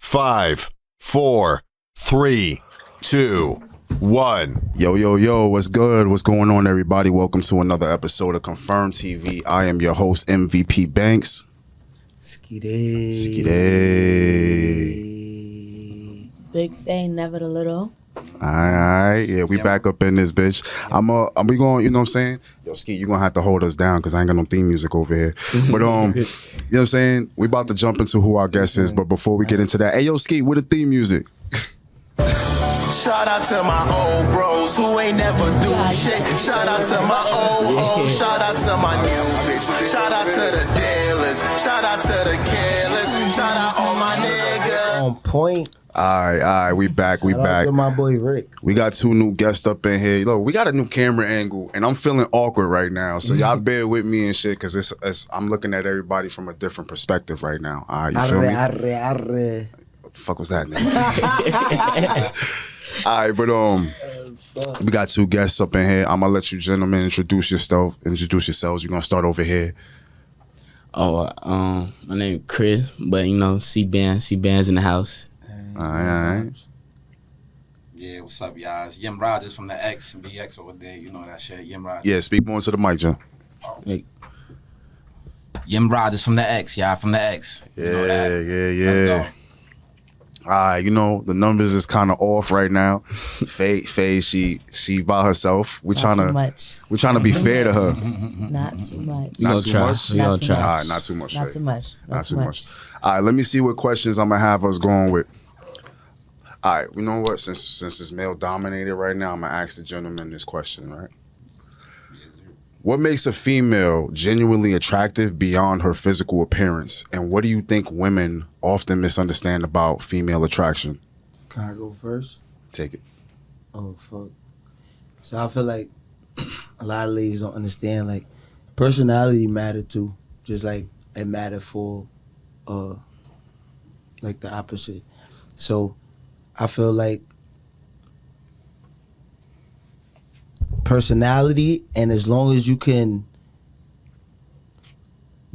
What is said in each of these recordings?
5, 4, 3, 2, 1. Yo, what's good? What's going on, everybody? Welcome to another episode of Confirmed TV. I am your host, MVP Banks. Skidday. Big thing, never the little. Alright, yeah, we back up in this bitch. We going, you know what I'm saying? Yo, Ski, you gonna have to hold us down because I ain't got no theme music over here. But you know what I'm saying? We about to jump into who our guest is, but before we get into that, hey yo, Ski, with the theme music. Shout out to my old bros who ain't never do shit. Shout out to my old hoes. Shout out to my new bitch. Shout out to the dealers. Shout out to the killers. Shout out all my niggas. On point. All right, we back. Shout out to my boy Rick. We got two new guests up in here. Look, we got a new camera angle, and I'm feeling awkward right now. So y'all bear with me and shit, because I'm looking at everybody from a different perspective right now. All right, you feel me? Arre. What the fuck was that, nigga? All right, but we got two guests up in here. I'm gonna let you gentlemen introduce yourselves. You're gonna start over here. My name Chris, but you know, C-Band's in the house. All right. Yeah, what's up, y'all? It's Yim Rogers from the X and BX over there. You know that shit, Yim Rogers. Yeah, speak more to the mic, John. Yim Rogers from the X, y'all, from the X. You know that. Yeah. Let's go. All right, you know, the numbers is kind of off right now. Faye, she by herself. We're trying to be fair to her. Not too much. Not too much. Not too much. All right, not too much. Not too much. Not too much. All right, let me see what questions I'm gonna have us going with. All right, you know what? Since it's male dominated right now, I'm gonna ask the gentleman this question, right? What makes a female genuinely attractive beyond her physical appearance? And what do you think women often misunderstand about female attraction? Can I go first? Take it. Oh, fuck. So I feel like a lot of ladies don't understand, like, personality matter too. Just like it matter for, like, the opposite. So I feel like personality, and as long as you can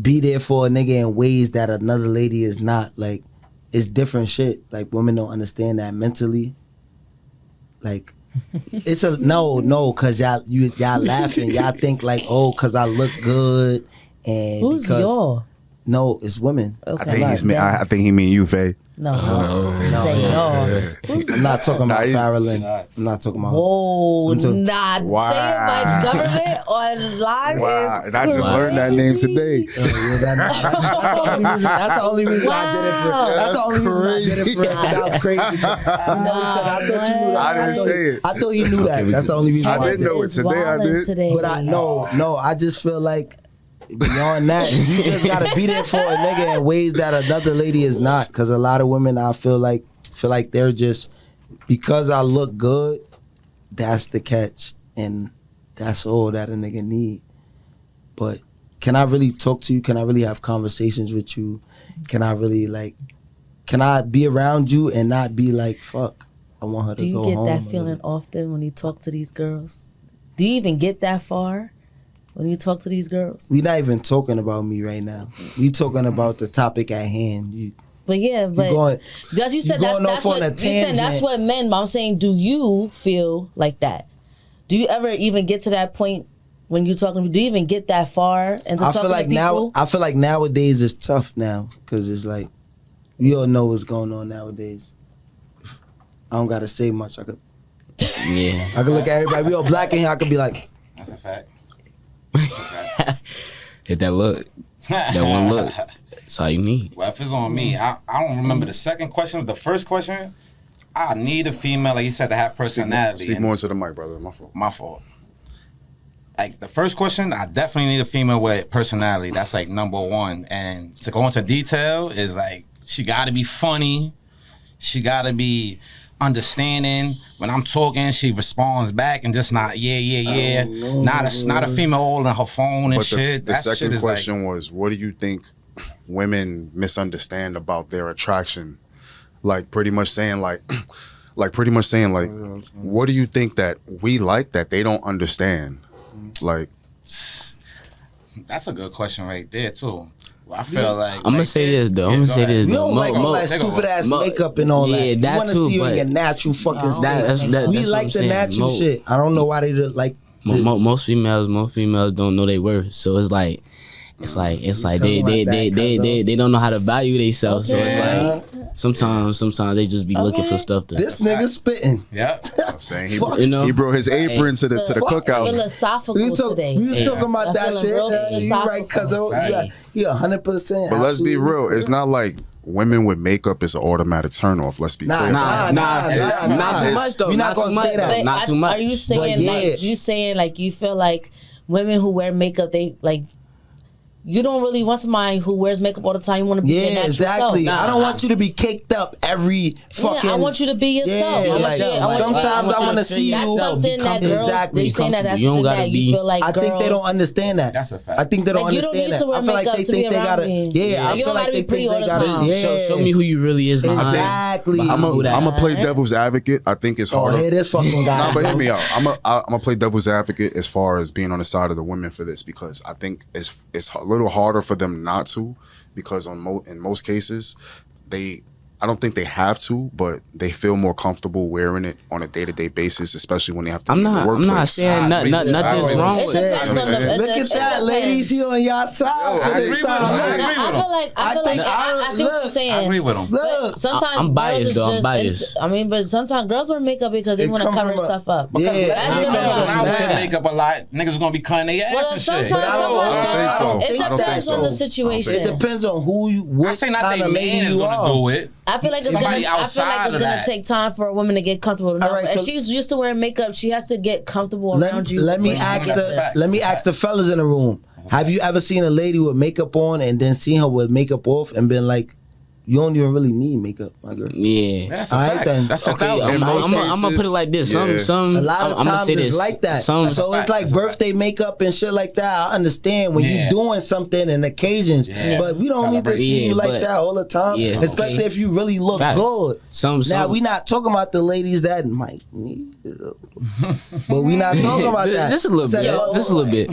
be there for a nigga in ways that another lady is not, like, it's different shit. Like, women don't understand that mentally. Like, it's a no, cause y'all laughing. Y'all think like, oh, cause I look good and Who's because y'all? no, it's women. Okay. I think he mean you, Faye. No. Say y'all. I'm not talking about Farrellin. I'm not talking about. Whoa, I'm talking- not saying my government on live Wow, is and I just learned that name today. That's the only reason I did it for. That's the only reason I did it for. That was crazy. I thought you knew that. I didn't say it. I thought you knew that. That's the only reason I why didn't know it It's today. I wildin' did. today. But I just feel like beyond that, you just gotta be there for a nigga in ways that another lady is not. Cause a lot of women, I feel like they're just, because I look good, that's the catch, and that's all that a nigga need. But can I really talk to you? Can I really have conversations with you? Can I be around you and not be like, fuck, I want her to go home? Do you get that feeling often when you talk to these girls? Do you even get that far when you talk to these girls? We not even talking about me right now. We talking about the topic at hand. But yeah, but as you said, that's what you said. That's what men. But I'm saying, do you feel like that? Do you ever even get to that point when you're talking? Do you even get that far? And I feel like nowadays it's tough now, because it's like we all know what's going on nowadays. I don't gotta say much. I could look at everybody. We all black in here. I could be like, That's a fact. Hit that look. That one look. That's all you need. Well, if it's on me, I don't remember the second question. The first question, I need a female, like you said, to have personality. Speak more to the mic, brother. My fault. Like, the first question, I definitely need a female with personality. That's, like, number one. And to go into detail is, like, she got to be funny. She got to be understanding. When I'm talking, she responds back and just not, yeah. Not a female holding her phone and shit. The second question was, what do you think women misunderstand about their attraction? Like, pretty much saying, what do you think that we like that they don't understand? Like, that's a good question right there too. I feel like I'm gonna say this though. I'm gonna say this We though. don't like all that stupid ass makeup and all that. Yeah, We that want to too, see you in but your natural fucking state. that's We what like I'm the saying. natural shit. I don't know why they like. Most females don't know their worth. So it's like they don't know how to value themselves. So it's like sometimes they just be looking for stuff to. This nigga spitting. Yeah. I'm saying he You brought his apron to the cookout. Philosophical today. We was talking about that shit. real You right, cuz he 100%. But let's be real. It's not like women with makeup is an automatic turn off. Let's be clear. Not so much though. We're not gonna say that. But Not too much. Are you saying like you feel like women who wear makeup, they like you don't really want somebody who wears makeup all the time. You want to be your natural exactly. self. I don't want you to be caked up every fucking. I want you to be yourself. Sometimes I want to see you. That's something that girls. Exactly. They saying that's something that you feel like. I think they don't understand that. That's a fact. I think they don't Like, you don't understand need to wear that. I feel like makeup they to be think they around gotta. me. Yeah, I You feel don't like gotta they be pretty think they all the gotta. time. Yeah, Show me who you really is behind. Exactly. I'm gonna play devil's advocate. I think it's Oh, harder. here this fucking guy. Nah, but hear me out. I'm gonna play devil's advocate as far as being on the side of the women for this, because I think it's a little harder for them not to, because in most cases I don't think they have to, but they feel more comfortable wearing it on a day-to-day basis, especially when they have to. I'm be in the not workplace. saying nothing's wrong It with it. depends on the. Look at that, ladies. He on y'all side for this time. I see what you're saying. I agree with him. Look, Sometimes I'm biased, girls though. is I'm biased. I mean, but sometimes girls wear makeup because they It want to come cover from a- stuff up. Yeah, When I was in yeah. makeup a lot, niggas gonna be cutting their ass Well, and sometimes, shit. I don't think so. it I don't think depends so. on the It situation. depends on who you, what I say not kind that of man lady is you gonna are. do it. I feel like it's Somebody gonna. I feel outside like it's of gonna that. take time for a woman to get comfortable enough. right, If so- she's used to wearing makeup, she has to get comfortable around you. Let me before she ask gets the there. let me ask the fellas in the room. Have you ever seen a lady with makeup on and then seen her with makeup off and been like, you don't even really need makeup, my girl? Yeah. That's a All right, fact. then. That's a Okay, fact. I'm gonna put it like this. Yeah. Some A lot of I'm gonna times say it's this. like that. Some So it's like That's a birthday makeup and shit like that. I understand when Yeah. you're doing something and occasions, Yeah. but we don't need to see Yeah, you like but- that all the time. Yeah, Especially okay. if you really look Facts. good. Some Now we not talking about the ladies that might need it, but we not talking about that. just a little Say, bit, oh, just a little bit.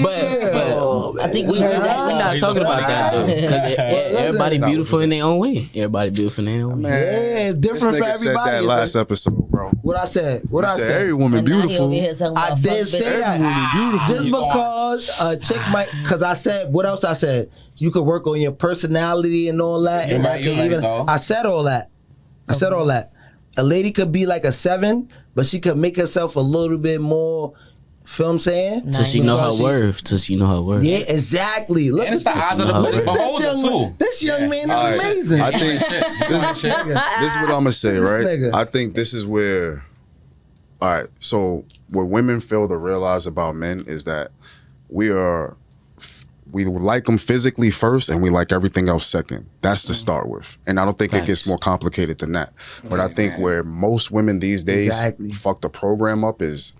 But I think we heard that. we're not talking about that though, because everybody Nah, beautiful in their own way. Everybody beautiful in their own way. Yeah, it's different for This nigga said everybody. that It's last like- episode, bro. What I said? What I He said said? every woman And now he beautiful. over here talking I about did fuck say bitches. that. Just because a chick might, because I said, what else I said? You could work on your personality and all that, and You're I right, can you're even. right, though. I said all that. I said all that. A lady could be like a 7, but she could make herself a little bit more. Feel what I'm saying? Till she know her Because she- worth. Till she know her worth. Yeah, exactly. Look And it's at the this. eyes of the Look at beholder young, too. this young man is All right. amazing. I think this is what I'm gonna say, This right? nigga. I think this is where. All right, so what women fail to realize about men is that we like them physically first, and we like everything else second. That's to start with, and I don't think it gets Facts. more complicated than that. But I think where most women these days Exactly. fuck the program up is.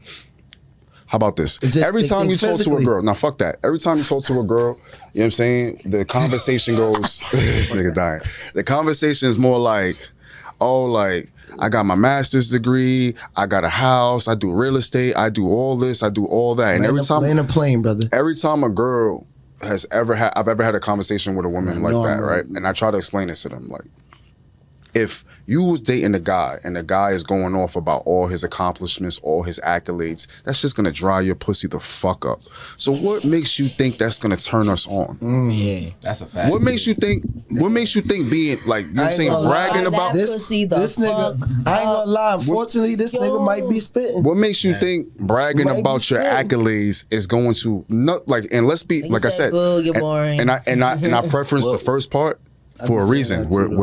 How about this? It's just Every time thinking you talk to a physically. girl, now fuck that. Every time you talk to a girl, you know what I'm saying? The conversation goes, this nigga dying. The conversation is more like, oh, like, I got my master's degree, I got a house, I do real estate, I do all this, I do all that. And every time Land a plane, brother. every time a girl I've ever had a conversation with a woman like know that, I'm right? And I try to explain this to them, like, if you was dating a guy and the guy is going off about all his accomplishments, all his accolades, that's just gonna dry your pussy the fuck up. So what makes you think that's gonna turn us on? Yeah. That's a fact. What makes you think being like, you know what I'm I ain't saying, gonna lie. bragging about That pussy the This nigga, fuck I ain't gonna lie. Unfortunately, this nigga might be spitting. what makes you think bragging Might be about your spitting. accolades is going to not like, and let's be You like I said, said, "Boo, you're boring." and I preference the first part for a saying reason. that too, though.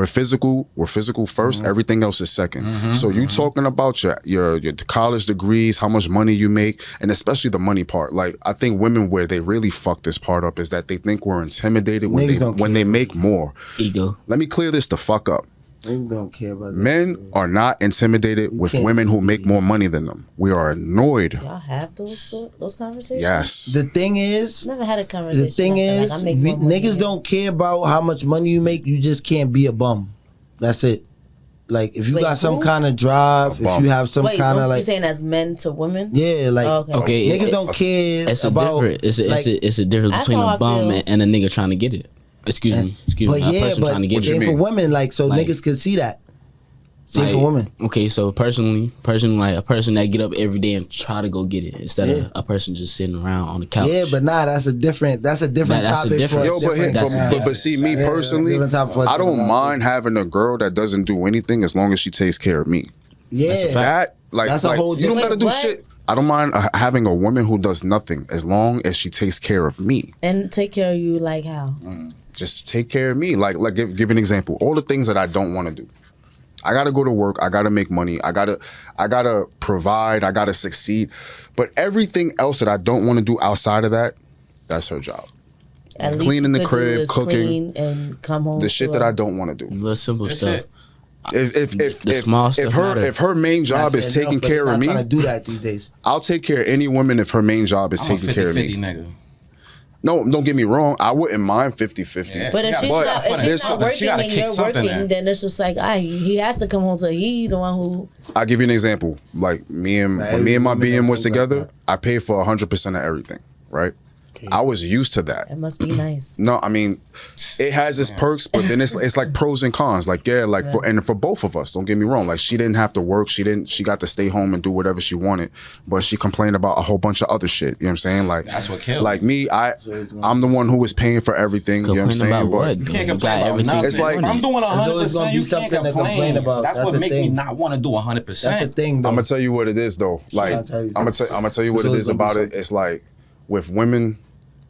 We're physical first. Everything else is 2nd. So you talking about your college degrees, how much money you make, and especially the money part. Like, I think women, where they really fuck this part up is that they think we're intimidated Niggas don't when they make more. Ego. Let me clear this the fuck up. Niggas don't care about that. Men are not intimidated with can't women who make more money than them. We are annoyed. Y'all have those conversations? Yes. The thing is, Never had a conversation. the thing like that. is, Like, I make more money niggas than don't care about how much money you make. You just can't be a bum. That's it. Like, if you Wait, got some who? kind of drive, if you have some Wait, kind of you like, saying as men to women? yeah, like, Okay. niggas don't care It's a about. different. It's like, a difference That's between how a I bum feel. and a nigga trying to get it. Excuse me. But A yeah, person but trying to get same you. for women, like so Like- niggas can see that. Same Like, for women. Okay, so personally, like a person that get up every day and try to go get it instead of a person just sitting around on the couch. Yeah, but nah, that's a different That's a topic. different- for a Yo, but, different- That's but, but see, me Yeah, personally, different topic for a I don't different mind having a girl that doesn't do anything as long as she takes care of me. Yeah, That's a fact. That like, That's a like, whole you don't different- gotta do What? shit. I don't mind having a woman who does nothing as long as she takes care of me. And take care of you like how? Just take care of me. Like give an example. All the things that I don't want to do. I gotta go to work. I gotta make money. I gotta provide. I gotta succeed. But everything else that I don't want to do outside of that, that's her job. At least Cleaning you the could do crib, is cooking, clean and come home. The shit to that her. I don't want to do. Little simple That's stuff. it. If small stuff matter. if her main job is fair enough, taking but care they're of not me, trying to do that these days. I'll take care of any woman if her main job is I'm a taking care of 50-50 me. nigga. No, don't get me wrong. I wouldn't mind 50-50. Yeah. But if She she's gotta- not, but if there's she's not something- she working gotta and kick you're something working, in. then it's just like, he has to come home to he the one who. I'll give you an example. Like me and Right, when me and my women BM don't was think like together, that. I paid for 100% of everything. Right. I was used to that. It must be nice. No, I mean, it has its perks, but then it's like pros and cons. Like for both of us. Don't get me wrong. Like she didn't have to work. She got to stay home and do whatever she wanted. But she complained about a whole bunch of other shit. You know what I'm saying? Like That's what killed. Like me, I'm the one who was paying for everything. You know what I'm Complain saying? about what? You though? can't You complain got about everything. nothing. It's like- if I'm doing There's always 100%, gonna be you can't something to complain. complain about. That's That's what the makes me thing. not want to do 100%. That's the thing, though. I'm gonna tell you what it is though. Like I'll tell you. I'm gonna tell you what It's it always is gonna be about it. something. It's like with women.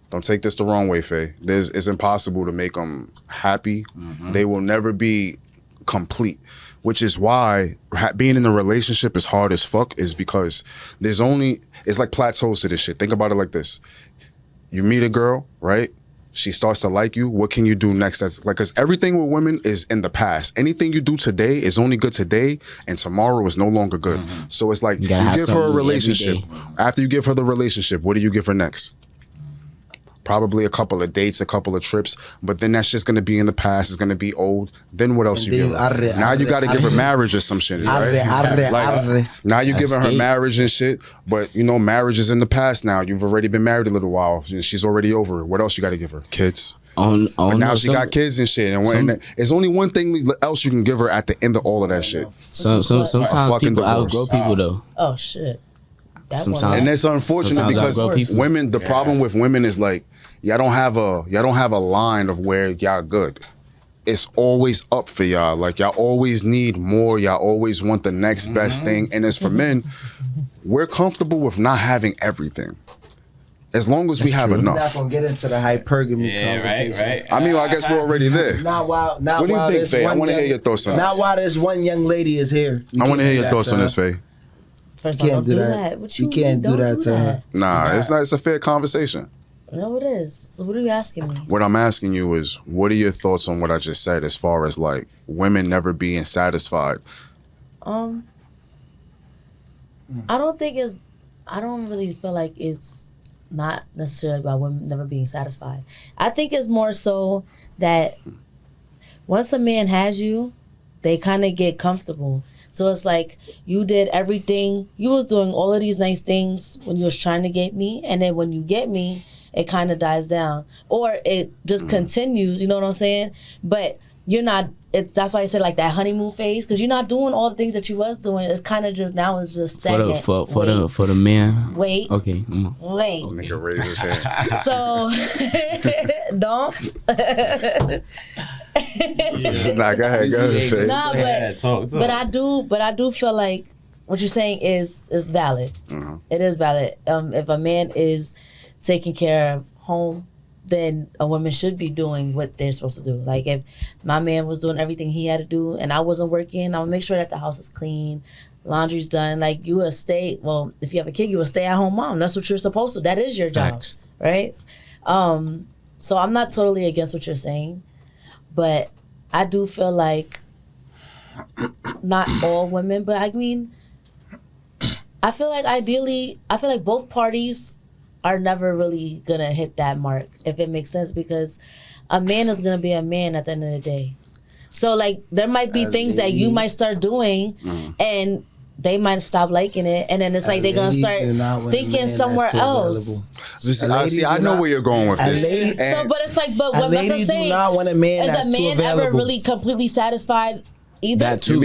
Don't take this the wrong way, Faye. It's impossible to make them happy. They will never be complete, which is why being in a relationship is hard as fuck. Is because it's like plateaus to this shit. Think about it like this: you meet a girl, right? She starts to like you. What can you do next? That's like, because everything with women is in the past. Anything you do today is only good today, and tomorrow is no longer good. So it's like You you, gotta have give her something a new every relationship. day. After you give her the relationship, what do you give her next? Probably a couple of dates, a couple of trips, but then that's just gonna be in the past. It's gonna be old. Then what else And you then give her? you- Now you got to give her marriage or some shit, right? Like, now you're giving her Escape. marriage and shit, but you know marriage is in the past now. You've already been married a little while. She's already over it. What else you got to give her? Kids. On But now no, she some- got kids and shit, and there's only one thing else you can give her at the end of all of that shit. Sometimes fucking people divorce. outgrow people though. Oh shit. That Sometimes- one. And it's unfortunate Sometimes because outgrow people. women. The problem with women is like y'all don't have a line of where y'all good. It's always up for y'all. Like y'all always need more. Y'all always want the next best thing. And as for men, we're comfortable with not having everything, as long as we have We're not enough. gonna get into the hypergamy Yeah, right, conversation. right. I mean, I guess we're already there. Not while What do you think, this Faye? I one wanna hear young- your thoughts on Not this. while this one young lady is here. You I want to can't hear do your that thoughts to on her. this, Faye. First You of all, can't don't do do that. that. What You can't do don't that to her. Nah, it's not. It's a fair conversation. No, it is. So what are you asking me? What I'm asking you is, what are your thoughts on what I just said, as far as like women never being satisfied? I don't think it's. I don't really feel like it's not necessarily about women never being satisfied. I think it's more so that once a man has you, they kind of get comfortable. So it's like you did everything. You was doing all of these nice things when you was trying to get me, and then when you get me, it kind of dies down, or it just continues. You know what I'm saying? But you're not. That's why I said like that honeymoon phase, because you're not doing all the things that you was doing. It's kind of just now it's just stagnant. For the man. Wait. Okay. Wait. Nigga raise his hand. So don't. Nah, go ahead, Faye. Nah, Yeah, talk. but I do feel like what you're saying is valid. It is valid. If a man is taking care of home, then a woman should be doing what they're supposed to do. Like if my man was doing everything he had to do and I wasn't working, I would make sure that the house is clean, laundry's done. Like you will stay. Well, if you have a kid, you will stay at home mom. That's what you're supposed to. That is your job, Facts. right? So I'm not totally against what you're saying, but I do feel like not all women, but I mean, I feel like both parties are never really gonna hit that mark, if it makes sense, because a man is gonna be a man at the end of the day. So like there might be things that you might start doing and they might stop liking it, and then it's like they're gonna start thinking somewhere else. I know where you're going with this. But it's like, but what I'm saying, do not want a man is that's a too man available. ever really completely satisfied? Either. That too.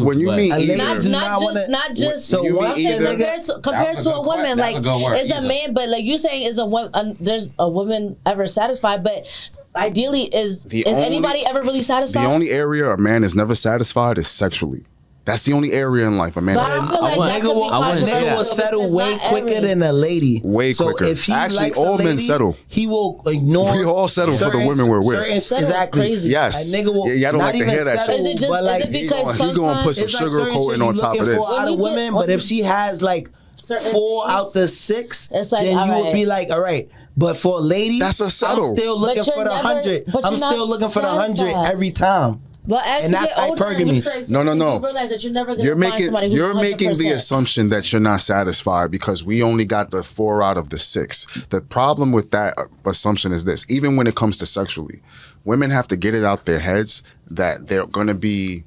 When you mean not just so I'm saying compared to a woman, like is a man, but like you saying is a woman, there's a woman ever satisfied, but ideally is anybody ever really satisfied? The only area a man is never satisfied is sexually. That's the only area in life a man. But I feel like a nigga will settle way quicker than a lady. Way quicker. So if he Actually, likes all a lady, men settle. He will ignore. We all settle for the women we're with. Exactly. Crazy. Yes. A nigga will I don't like to hear that shit. Is it just is it because he gonna put some sugar coating on top of this. Out of women, but if she has like 4 out the 6, it's like, then you would be like, all right. But for a lady, that's a settle. I'm still looking for the 100. I'm still looking for the 100 every time. But as and you that's get older, hypergamy. No. You realize that you're never gonna find somebody who's You're 100%. making the assumption that you're not satisfied because we only got the 4 out of the 6. The problem with that assumption is this: even when it comes to sexually, women have to get it out their heads that they're gonna be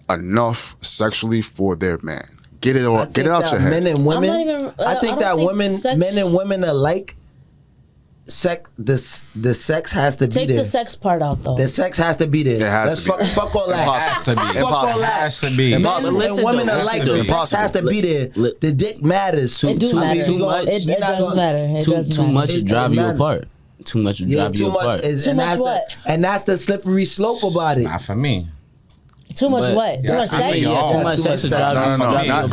enough sexually for their man. Get it out your head. Men and women. I think that men and women alike. The sex has to be there. Take the sex part out though. The sex has to be there. It has to be. Fuck all that. It has to be. Fuck all that. Has to be. Men and women alike. The sex has to be there. The dick matters. It do matter. Too much. It does matter. Too much to drive you apart. Too much to drive you apart. Too much what? And that's the slippery slope about it. Not for me. Too much what? Too much sex? Too much sex to drive you apart. I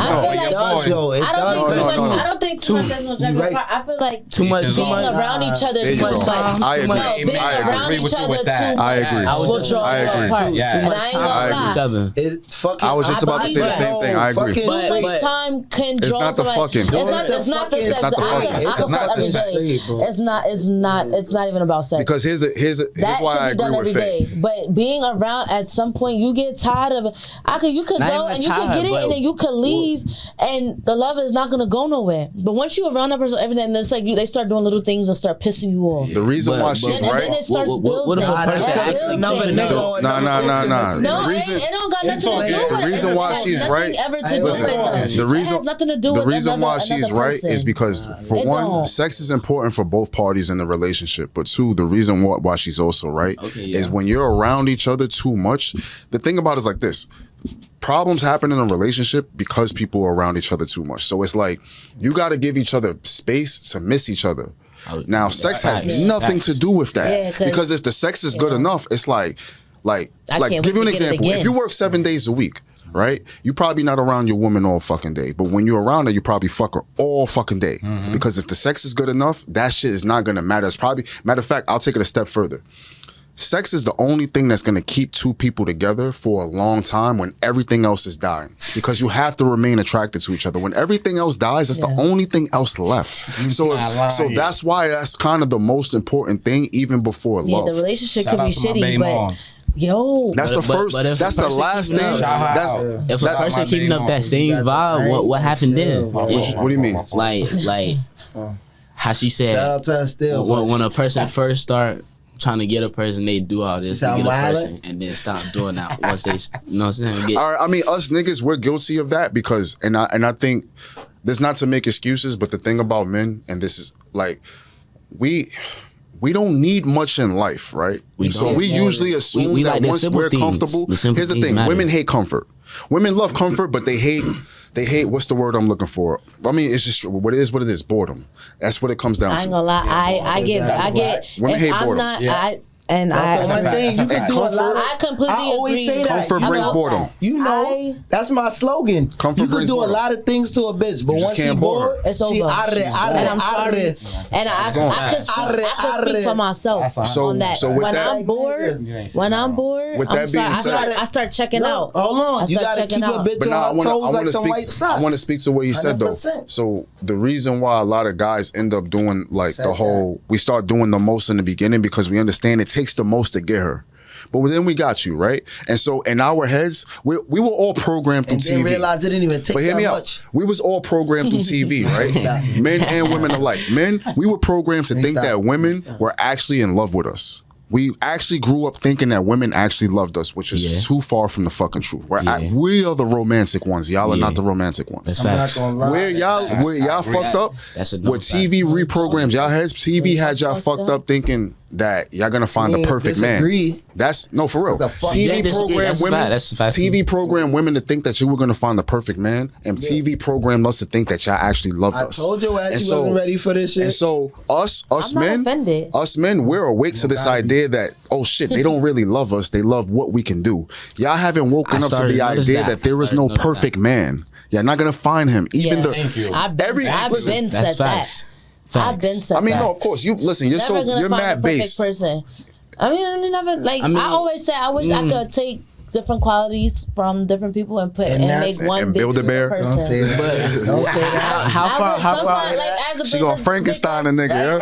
don't think too much sex will drive you apart. I feel like too much being around each other too much. Being around each other too much. I agree. Will draw you apart. And I ain't gonna lie. I was just about to say the same thing. I agree. Too much time can draw somebody. It's not the sex. I can fuck every day. It's not even about sex. Because here's why I agree with Faye. But being around at some point, you get tired of it. You could go and you could get it and then you could leave and the love is not gonna go nowhere. But once you're around that person, everything, it's like they start doing little things and start pissing you off. The reason why she's right. And then it starts building. What if a person actually No. No, it don't got nothing to do with it. The reason why she's right. The reason why she's right is because for one, sex is important for both parties in the relationship. But two, the reason why she's also right is when you're around each other too much. The thing about it is like this. Problems happen in a relationship because people are around each other too much. So it's like you got to give each other space to miss each other. Now, sex has nothing to do with that because if the sex is good enough, it's like give you an example. If you work 7 days a week, right? You probably not around your woman all fucking day, but when you're around her, you probably fuck her all fucking day because if the sex is good enough, that shit is not gonna matter. It's probably matter of fact, I'll take it a step further. Sex is the only thing that's going to keep two people together for a long time when everything else is dying. Because you have to remain attracted to each other. When everything else dies, that's the only thing else left. So that's why that's kind of the most important thing, even before love. Yeah, the relationship could be shitty, but that's the first. That's the last thing. If a person keeping up that same vibe, what happened then? What do you mean? Like how she said. Shout out to us still. When a person first start trying to get a person, they do all this to get a person and then stop doing that once they, you know what I'm saying? All right, I mean, us niggas, we're guilty of that because, and I think, this not to make excuses, but the thing about men, and this is like, we don't need much in life, right? We usually assume that once we're comfortable, here's the thing, women hate comfort. Women love comfort, but they hate, what's the word I'm looking for? I mean, it's just what it is, boredom. That's what it comes down to. I ain't gonna lie, I get, women hate boredom. That's the one thing you can do a lot of. I completely always agree. say that. Comfort brings boredom. You know, that's my slogan. Comfort you can brings do boredom. a lot of things to a bitch, but once she bored, it's over. She arre. And I'm sorry. And I can speak for myself on that. So when I'm bored, with that being said, I start checking out. Hold on, you gotta keep a bitch on her toes like some white socks. I want to speak to what you said though. 100%. So the reason why a lot of guys end up doing like the whole, we start doing the most in the beginning because we understand it takes the most to get her. But then we got you, right? And so in our heads, we were all programmed through TV. And then realize it didn't even take but hear that me much. out. We was all programmed through TV, right? Men and women alike. Men, we were programmed to think that women were actually in love with us. We actually grew up thinking that women actually loved us, which is too far from the fucking truth. We are the romantic ones. Y'all are not the romantic ones. I'm not gonna lie. Where y'all fucked up with TV reprograms. Y'all had TV had y'all fucked up thinking that y'all gonna find the perfect man. That's no, for real. TV program women. TV program women to think that you were gonna find the perfect man, and TV program us to think that y'all actually loved us. I told your ass you wasn't ready for this shit. And so us men, offended. us men, we're awake to this idea that, oh shit, they don't really love us. They love what we can do. Y'all haven't woken up to the idea that there is no perfect man. You're not gonna find him. Even I've been said that. I've been said that. I mean, no, of course. You listen. You're mad base. Person. I mean, I never like. I always say, I wish I could take different qualities from different people and put and make one and build a bear. Person. Don't say that. Don't say that. How far? Like, as a she gonna Frankenstein a nigga.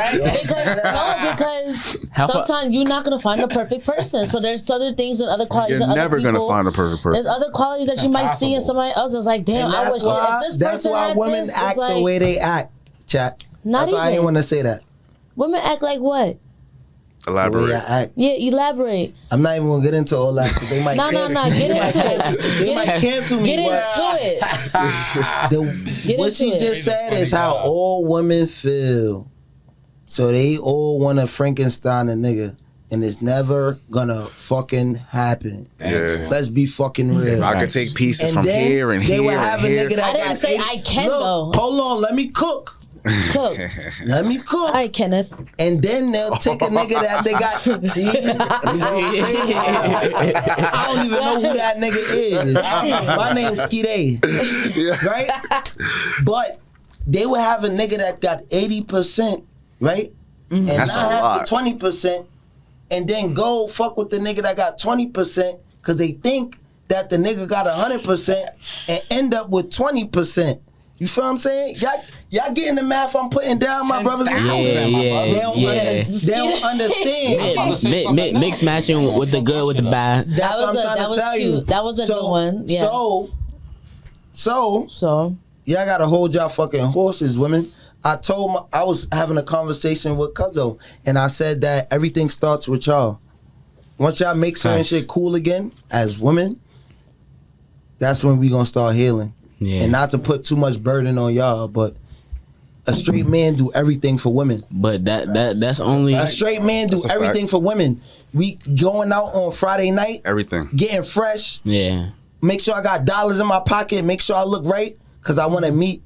Because sometimes you're not gonna find a perfect person. So there's other things and other qualities. You're never gonna find a perfect person. There's other qualities that you might see in somebody else. It's like, damn, I wish if this person had women this, act the way they act. Chat. That's why I didn't want to say that. Women act like what? Elaborate. Yeah, elaborate. I'm not even gonna get into all that. They might no, get into it. They might cancel me. Get into it. What she just said is how all women feel. So they all want to Frankenstein a nigga. And it's never gonna fucking happen. Yeah. Let's be fucking real. I could take pieces from here and here. They would have a nigga that I didn't say I can though. Hold on, let me cook. Let me cook. All right, Kenneth. And then they'll take a nigga that they got. See? I don't even know who that nigga is. My name's Skide. Right? But they would have a nigga that got 80%, right? And that's not a lot. have the 20%, and then go fuck with the nigga that got 20% because they think that the nigga got 100% and end up with 20%. You feel what I'm saying? Y'all getting the math I'm putting down, my brothers and sisters? They don't understand. Mix matching with the good with the bad. That's what I'm trying to tell you. That was a good one. Yes. So y'all gotta hold y'all fucking horses, women. I was having a conversation with Cuzzo, and I said that everything starts with y'all. Once y'all make certain shit cool again as women, that's when we gonna start healing. Yeah. And not to put too much burden on y'all, but a straight man do everything for women. But that's only a straight man do everything for women. We going out on Friday night, everything, getting fresh. Yeah. Make sure I got dollars in my pocket. Make sure I look right, cause I want to meet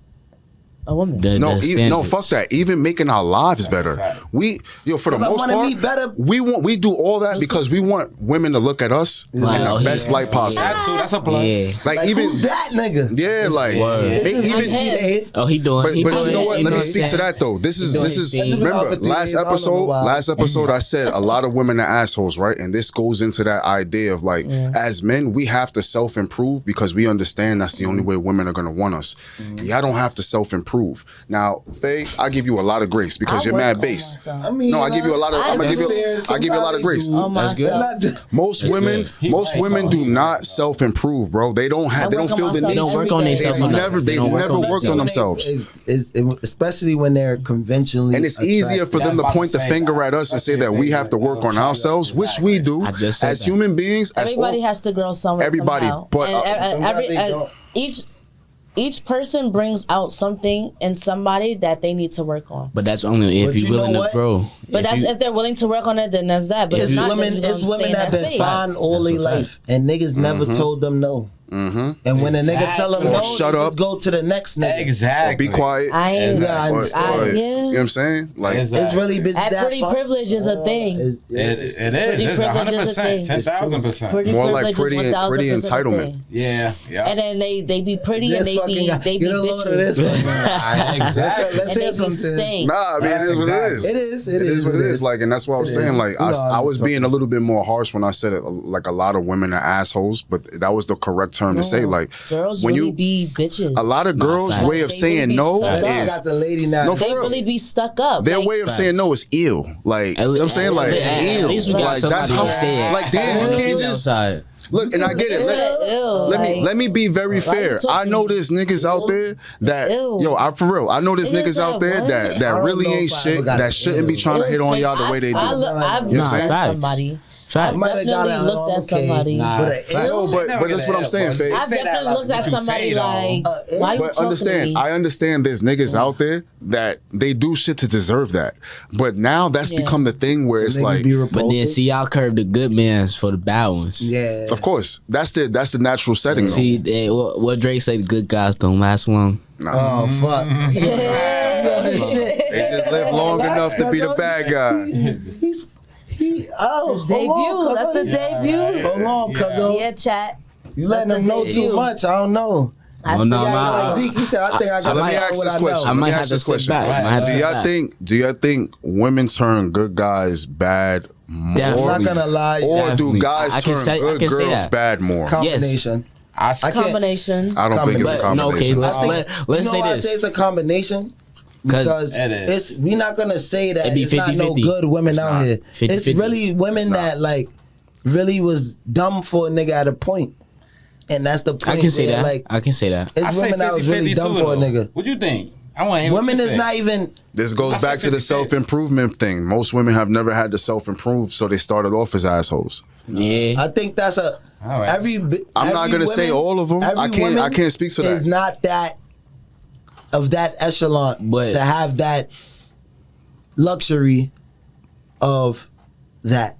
a woman. No, fuck that. Even making our lives better. For the most part, we do all that because we want women to look at us in the best light possible. That's a plus. Yeah. Like even who's that nigga? Yeah, like he doing. But you know what? Let me speak to that though. This is remember last episode I said a lot of women are assholes, right? And this goes into that idea of like as men we have to self-improve because we understand that's the only way women are gonna want us. Y'all don't have to self-improve. Now, Faye, I give you a lot of grace because you're mad base. I give you a lot of. I give you a lot of grace. That's good. Most women do not self-improve, bro. They don't feel the need. They don't work on themselves. They never worked on themselves. Especially when they're conventionally. And it's easier for them to point the finger at us and say that we have to work on ourselves, which we do as human beings. Everybody has to grow somewhere. Everybody, somehow. but each person brings out something in somebody that they need to work on. But that's only if you're willing to grow. But if they're willing to work on it, then that's that. But it's women that been fine all their life, and niggas never told them no. Mm-hmm. And when a nigga tell them no, shut up, just go to the next nigga. Exactly. Or be quiet. You know what I'm saying? Like it's really busy. Pretty privilege is a thing. It is. It's 100%, 10,000%. More like pretty entitlement. Yeah. And then they be pretty and they be bitches. Exactly. Let's say something. Nah, I mean it is what it is. It is. It is what it is. Like, and that's what I was saying. Like, I was being a little bit more harsh when I said it. Like a lot of women are assholes, but that was the correct term to say. Like, girls when really be bitches. A lot of girls' way of saying no is they really be stuck up. Their way of saying no is ill. Like, you know what I'm saying? Like, ill. At least we got somebody to say it. Like, damn, you can't just. Look, and I get it. Let me be very fair. I know there's niggas out there that for real. I know there's niggas out there that really ain't shit that shouldn't be trying to hit on y'all the way they do. I've looked at somebody. I've definitely looked at somebody. But that's what I'm saying, Faye. I've definitely looked at somebody like, why you talking to me? I understand there's niggas out there that they do shit to deserve that. But now that's become the thing where it's like, but then see y'all curve the good mans for the bad ones. Yeah. Of course. That's the natural setting. See, what Drake say, the good guys don't last long. Oh, fuck. They just live long enough to be the bad guy. His debut. That's the debut. Hold on, cuz. Yeah, chat. You letting them know too much. I don't know. No. Zeke, he said, I think I got let me ask this question. I might have to sit back. Do y'all think women turn good guys bad more? I'm not gonna lie. Or do guys turn good girls bad more? Combination. Combination. I don't think it's a combination. No, okay, let's say I say it's a combination? Because we're not gonna say that it's 50, not 50. No good women out here. 50, it's 50. Really women that like really was dumb for a nigga at a point, and that's the point. I can say that. Like, I can say that. It's women that was really dumb for a nigga. What you think? I want to hear women what you is not even. This goes back to the self-improvement thing. Most women have never had to self-improve, so they started off as assholes. Yeah, I think that's a. All right. I'm not gonna say all of them. I can't speak to that. It's not that. Of that echelon, but to have that luxury of that,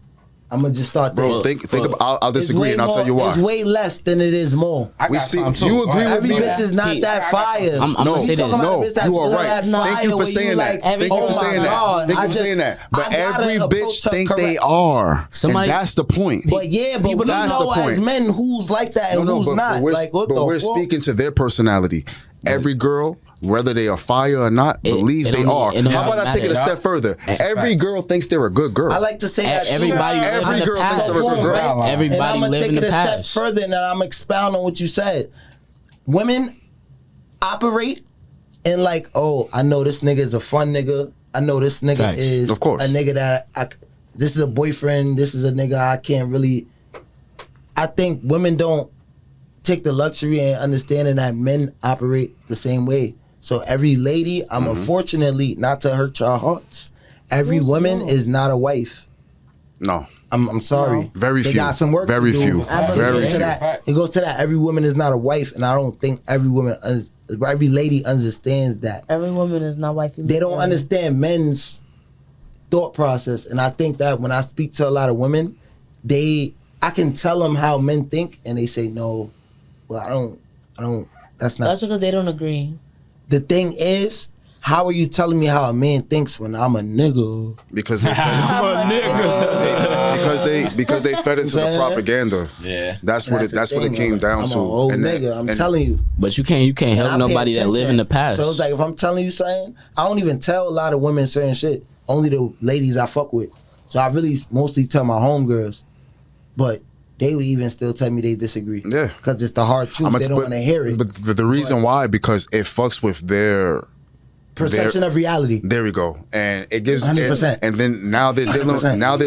I'm gonna just start there. Bro, think about. I'll disagree, and I'll tell you why. It's way less than it is more. We speak. You agree with every me? bitch is not that fire. I'm gonna say this. No, you are right. Thank you for saying that. Thank you for saying that. Thank you for saying that. But every bitch think they are. And that's the point. But we know as men who's like that and who's not. Like what the fuck? We're speaking to their personality. Every girl, whether they are fire or not, believes they are. How about I take it a step further? Every girl thinks they're a good girl. I like to say that every girl thinks they're a good girl. Everybody and I'm live in the past. I'm gonna take it a step further, and I'm expound on what you said. Women operate in like, oh, I know this nigga is a fun nigga. I know this nigga is a nigga that this is a boyfriend. This is a nigga I can't really. I think women don't take the luxury and understanding that men operate the same way. So every lady, I'm unfortunately, not to hurt y'all hearts, every woman is not a wife. No. I'm sorry. No. Very few. They got some work to do. Very few. It goes to that. Every woman is not a wife, and I don't think every lady understands that. Every woman is not wifey. They don't understand men's thought process, and I think that when I speak to a lot of women, I can tell them how men think, and they say no. Well, I don't. That's not. That's because they don't agree. The thing is, how are you telling me how a man thinks when I'm a nigga? Because I'm a nigga. because they fed into the propaganda. Yeah, that's what it came down to. I'm an old nigga. I'm telling you. But you can't help nobody that live in the past. So it's like if I'm telling you something, I don't even tell a lot of women certain shit. Only the ladies I fuck with. So I really mostly tell my homegirls, but they would even still tell me they disagree. Yeah. Because it's the hard truth. They don't want to hear it. But the reason why, because it fucks with their perception of reality. There we go. And it gives 100%. And then now they're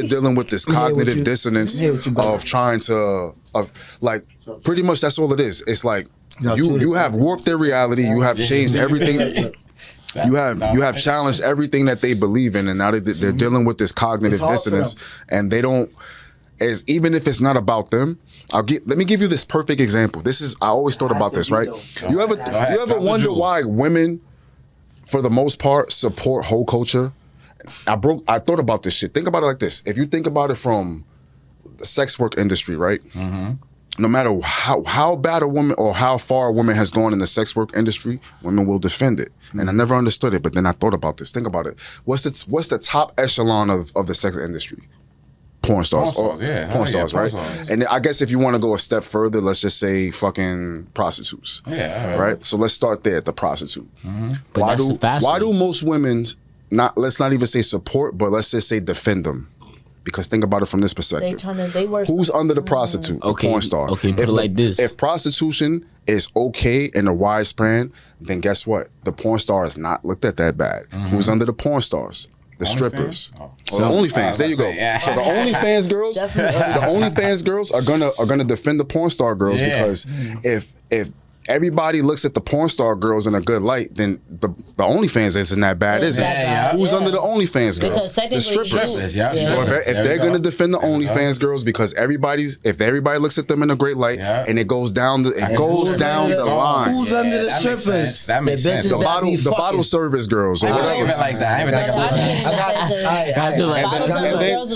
dealing with this cognitive dissonance of trying to pretty much that's all it is. It's like you have warped their reality, you have changed everything. You have challenged everything that they believe in, and now they're dealing with this cognitive dissonance, and they don't. Even if it's not about them, let me give you this perfect example. I always thought about this, right? You ever wonder why women, for the most part, support whole culture? I thought about this shit. Think about it like this. If you think about it from the sex work industry, right? Mm-hmm. No matter how bad a woman or how far a woman has gone in the sex work industry, women will defend it. Mm-hmm. And I never understood it, but then I thought about this. Think about it. What's the top echelon of the sex industry? Porn stars, right? And I guess if you want to go a step further, let's just say fucking prostitutes. Yeah, right. So let's start there at the prostitute. Mm-hmm. Why do most women let's not even say support, but let's just say defend them? Because think about it from this perspective. Who's under the prostitute? The porn star. Okay, put it like this. If prostitution is okay in a widespread, then guess what? The porn star is not looked at that bad. Mm-hmm. Who's under the porn stars? The strippers. Oh. Or the OnlyFans. There you go. Yeah. So the OnlyFans girls, the OnlyFans girls are gonna defend the porn star girls because if everybody looks at the porn star girls in a good light, then the OnlyFans isn't that bad, is it? Who's under the OnlyFans girls? Because technically, the strippers. Yeah. So if they're going to defend the OnlyFans girls because if everybody looks at them in a great light and it goes down the line. Who's under the strippers? That makes sense. The bottle service girls or I whatever. don't even like that. I ain't even think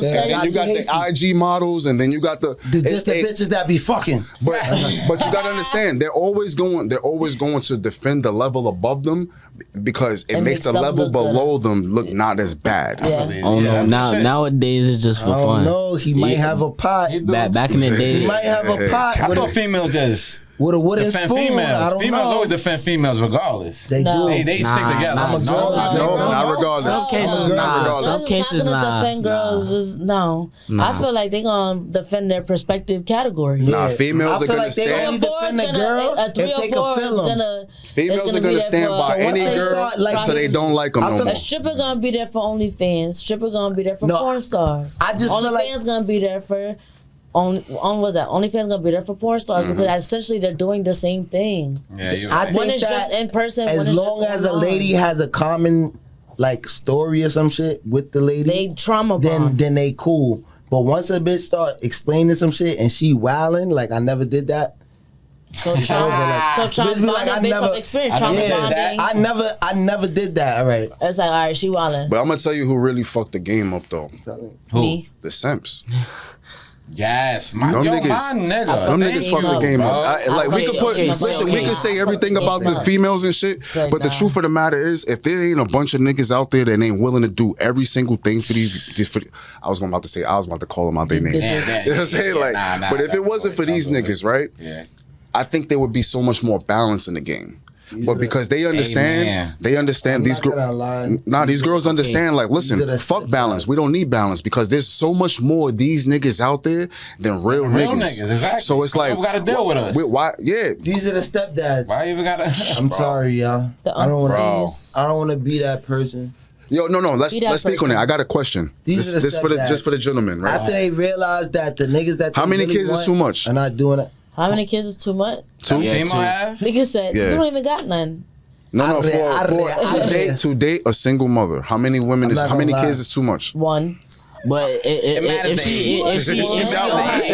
Then you got the IG models, and then you got the bitches that be fucking. But you got to understand, they're always going to defend the level above them because it makes the level below them look not as bad. Oh no! Nowadays it's just for fun. No, he might have a pot. Back in the day, He might have a pot. I thought females just with a wooden defend spoon. females. I don't Females know. always defend females regardless. They do. They stick together. I'm a girl. Not regardless. some cases nah. Some cases nah. Defend girls is no. I feel like they gonna defend their perspective category. Nah, females I are feel gonna like they stand. only defend the girl if they can feel them. Females are gonna stand by any girl so they don't like them no more. A stripper gonna be there for OnlyFans. Stripper gonna be there for porn stars. I just feel like OnlyFans gonna be there for OnlyFans gonna be there for porn stars because essentially they're doing the same thing. Yeah, you're I right. One think is just in person. as long as a lady has a common like story or some shit with the lady, they trauma bond. then they cool. But once a bitch start explaining some shit and she wilding, like I never did that. So trauma Bitch be like, bonding based off experience. Trauma bonding. I never did that. All right. It's like, all right, she wilding. But I'm gonna tell you who really fucked the game up though. Me. The simps. Yes, Them my niggas fucked the game up. We could say everything about the females and shit, but the truth of the matter is, if there ain't a bunch of niggas out there that ain't willing to do every single thing for these, I was about to call them out their name. You know what I'm saying? But if it wasn't for these niggas, right? Yeah. I think there would be so much more balance in the game. But because they understand, these girls. These girls understand. Like, listen, fuck balance. We don't need balance because there's so much more of these niggas out there than real niggas. Exactly. So it's like, we gotta deal with us. Why? Yeah. These are the stepdads. Why you even gotta? I'm sorry, y'all. I don't want to be that person. Yo, no. Let's speak on it. I got a question. These are the stepdads. Just for the gentlemen, right? After they realize that the niggas that how many really kids is too much? are not doing it. How many kids is too much? Two. Female have? Nigga said, you don't even got none. No. To date a single mother, how many kids is too much? One. But if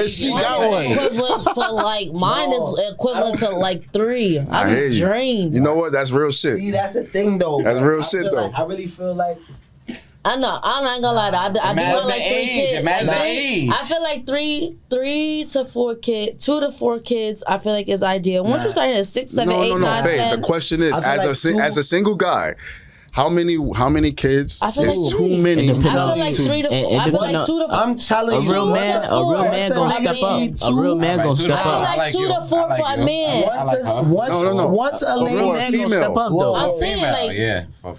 she got one, equivalent to like mine is equivalent to like 3. I'm drained. You know what? That's real shit. See, that's the thing though. That's real shit though. I really feel like. I know. I'm not gonna lie. I do want like 3 kids. I feel like 3 to 4 kids, 2 to 4 kids. I feel like is ideal. Once you start at 6, 7, 8, 9, 10. The question is, as a single guy, how many kids is too many? I feel like 3 to 4. I feel like 2 to 4. I'm telling you, a real man gonna step up. A real man gonna step I feel up. like 2 to 4 for a man. Once a lady step up though. I'm saying like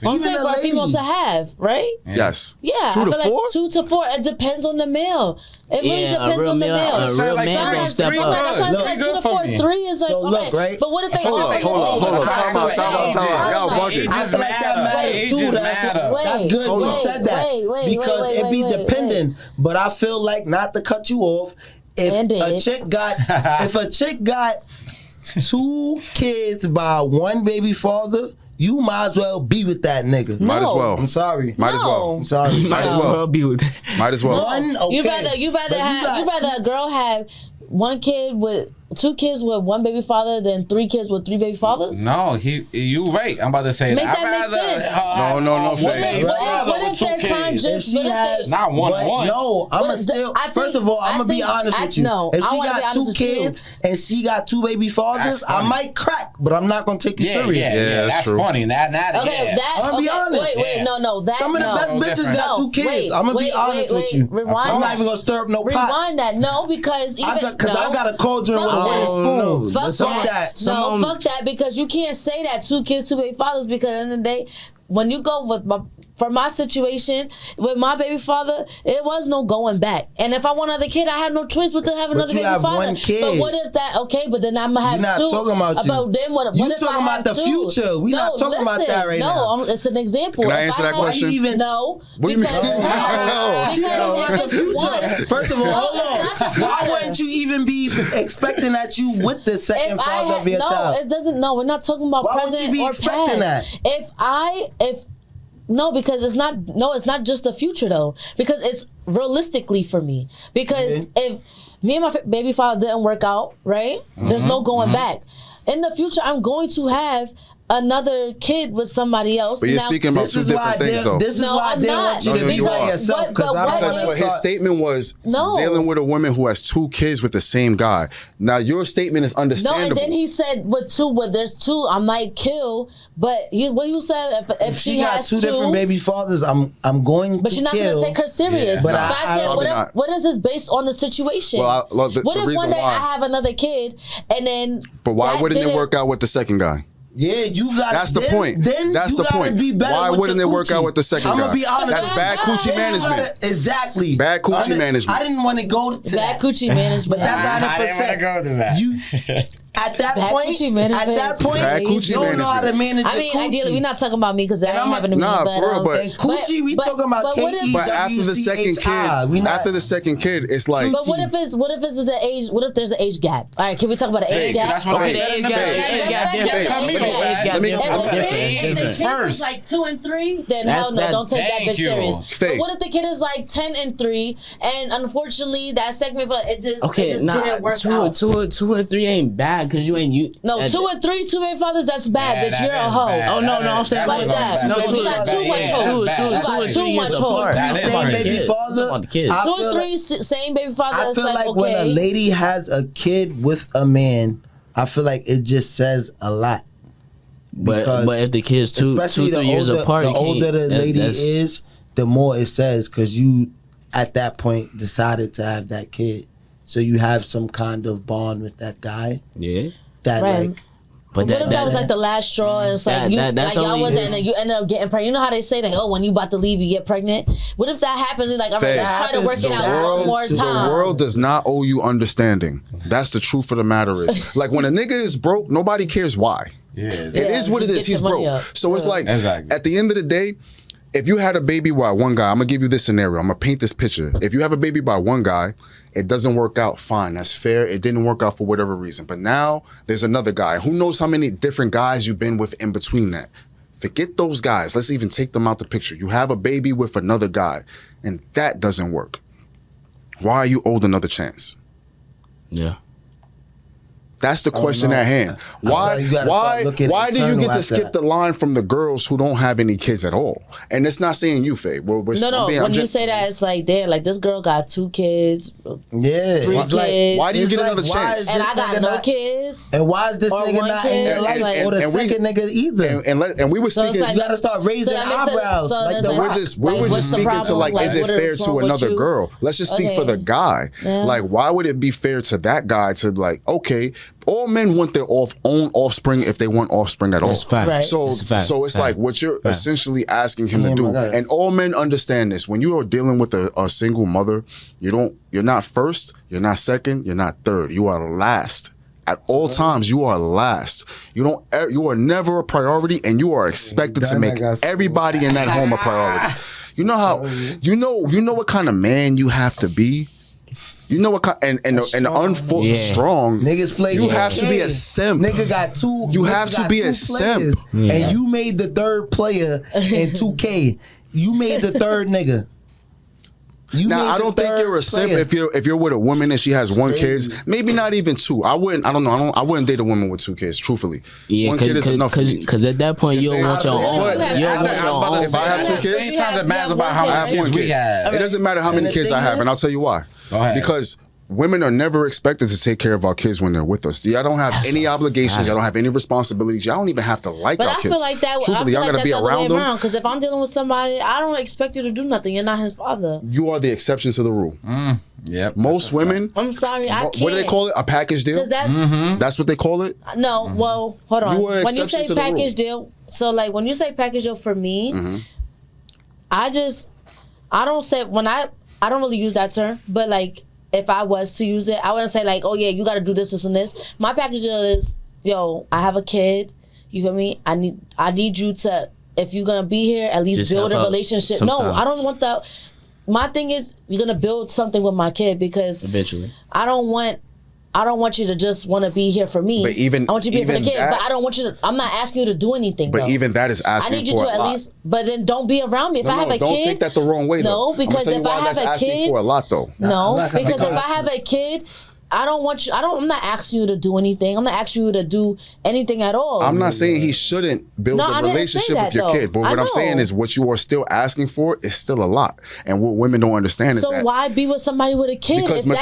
you said for a female to have, right? Yes. Yeah, I feel like 2 to 4. It depends on the male. It really depends on the male. A real man gonna step up. That's why I said 2 to 4. 3 is like alright. But what if they already hold on. Time out. Y'all bugging. I feel like that matters too. That's good you said that because it be dependent. But I feel like, not to cut you off, if a chick got 2 kids by one baby father, you might as well be with that nigga. Might as well. I'm sorry. Might as well. I'm sorry. Might as well be with that. Might as well. You rather a girl have 1 kid with 2 kids with 1 baby father than 3 kids with 3 baby fathers? No, you right. I'm about to say Make that. that make sense. No, What if their time just not one? No, first of all, I'm gonna be honest with you. If she got 2 kids and she got 2 baby fathers, I might crack, but I'm not gonna take you serious. Yeah, that's funny. I'm gonna be honest. No. Some of the best bitches got 2 kids. I'm gonna be honest with you. I'm not even gonna stir up no pots. Rewind that. No, because I got a cauldron with a wooden spoon. Fuck that. Fuck that, because you can't say that 2 kids, 2 baby fathers, because at the end of the day, when you go with for my situation with my baby father, it was no going back. And if I want another kid, I have no choice but to have another baby father. One kid. But what if that? Okay, but then I'm gonna have two. We're not talking about you. But then what You if talking I about the two? future? We're not talking about that right now. No, it's an example. Can I If answer that question? No. What do you mean? First of all, hold on. Why wouldn't you even be expecting that you with the second father of your child? No, it doesn't. No, we're not talking about Why present would you be or expecting past. that? No, because it's not. No, it's not just the future though. Because it's realistically for me. Because if me and my baby father didn't work out, right? There's no going back. In the future, I'm going to have another kid with somebody else. But you're speaking about two different things, though. This is why I didn't want you to be by yourself. Because his statement was dealing with a woman who has 2 kids with the same guy. Now, your statement is understandable. No, and then he said there's 2, I might kill. But what you said, if she got has 2 different baby fathers, I'm going to kill. But you're not going to take her serious. Yeah. But I said, what is this based on the situation? Well, what if one day I have another kid and then... But why wouldn't it work out with the second guy? Yeah, you got. That's the point. That's the point. Why wouldn't it work out with the second guy? I'm gonna be honest. That's bad coochie management. Exactly. Bad coochie management. I didn't want to go to bad coochie management, but that's 100%. I didn't want to go to that. You at that bad point, you don't know how to manage. I mean, ideally, we're not talking about me because that ain't happening to me. Nah, but, for real, but coochie, we talking about KE. But after the second kid, it's like. But what if it's the age? What if there's an age gap? All right, can we talk about an age gap? That's what I said. If the kid is like 2 and 3, then hell no, don't take that bitch serious. But what if the kid is like 10 and 3, and unfortunately that segment it just didn't work out. 2 and 3 ain't bad because you ain't you. No, 2 and 3, 2 baby fathers, that's bad, bitch. You're a hoe. Oh no, I'm saying like that. No, you got too much hoe. You got too much hoe. Same baby father. 2 and 3, same baby father. I feel like when a lady has a kid with a man, I feel like it just says a lot. But if the kid's 2-3 years apart, the older the lady is, the more it says, because you at that point decided to have that kid, so you have some kind of bond with that guy. Yeah. That like. But what if that was like the last straw? And it's like y'all wasn't, and you ended up getting pregnant. You know how they say that? Oh, when you about to leave, you get pregnant. What if that happens? You're like, all right, let's try to work it out one more time. The world does not owe you understanding. That's the truth of the matter. Is like when a nigga is broke, nobody cares why. Yeah, it is what it is. He's broke. So it's like at the end of the day, if you had a baby by one guy, I'm gonna give you this scenario. I'm gonna paint this picture. If you have a baby by one guy, it doesn't work out, fine, that's fair. It didn't work out for whatever reason. But now there's another guy. Who knows how many different guys you've been with in between that? Forget those guys. Let's even take them out the picture. You have a baby with another guy, and that doesn't work. Why are you owed another chance? Yeah. That's the question at hand. Why do you get to skip the line from the girls who don't have any kids at all? And it's not saying you, Faye. No. When you say that, it's like, damn, like this girl got 2 kids. Yeah. 3 kids. Why do you get another chance? And I got no kids. And why is this nigga not in your life or the second nigga either? And we were speaking. You gotta start raising eyebrows. We're just speaking to like, is it fair to another girl? Let's just speak for the guy. Like, why would it be fair to that guy to like, okay, all men want their own offspring if they want offspring at all. That's fact. Right. So it's like what you're essentially asking him to do. And all men understand this. When you are dealing with a single mother, you're not first, you're not second, you're not third. You are last. At all times, you are last. You are never a priority, and you are expected to make everybody in that home a priority. You know how you know what kind of man you have to be. You know what kind strong niggas play. You have to be a simp. Nigga got 2. You have to be a simp, and you made the 3rd player in 2K. You made the 3rd nigga. Now I don't think you're a simp if you're with a woman and she has 1 kid, maybe not even 2. I wouldn't date a woman with 2 kids. Truthfully, 1 kid is enough. Because at that point you don't want your own. If I have 2 kids, it matters about how many kids we have. It doesn't matter how many kids I have, and I'll tell you why. Because women are never expected to take care of our kids when they're with us. Y'all don't have any obligations. Y'all don't have any responsibilities. Y'all don't even have to like our kids. But I feel like that. Truthfully, y'all gotta be around them. Because if I'm dealing with somebody, I don't expect you to do nothing. You're not his father. You are the exception to the rule. Yep. Most women. I'm sorry, I can't. What do they call it? A package deal? That's what they call it? No, well, hold on. You were When you exception say to the package rule. deal, so like when you say package deal for me, I don't say I don't really use that term, but like if I was to use it, I wouldn't say like, oh yeah, you got to do this and this. My package deal is, yo, I have a kid. You feel me? I need you to, if you're gonna be here, at least Just build a help out relationship. sometime. No, I don't want that. My thing is, you're gonna build something with my kid because Eventually. I don't want you to just want to be here for me. But even- I want you to be here for the even kid. that- But I don't want you to. I'm not asking you to do anything. But though. even that is I asking need you for to a at lot. least. But then don't be around me. If I have a don't kid, take that the wrong way, though. No, because I'm if gonna I tell you why have that's a asking kid, for a lot, though. no, I'm not gonna- because if because- I have a kid, I don't want you. I'm not asking you to do anything. I'm not asking you to do anything at all. I'm not saying he shouldn't build No, I a didn't say relationship that, with your though. kid, but I what I'm saying know. is what you are still asking for is still a lot, and what women don't understand is So that why be with somebody with a kid? because if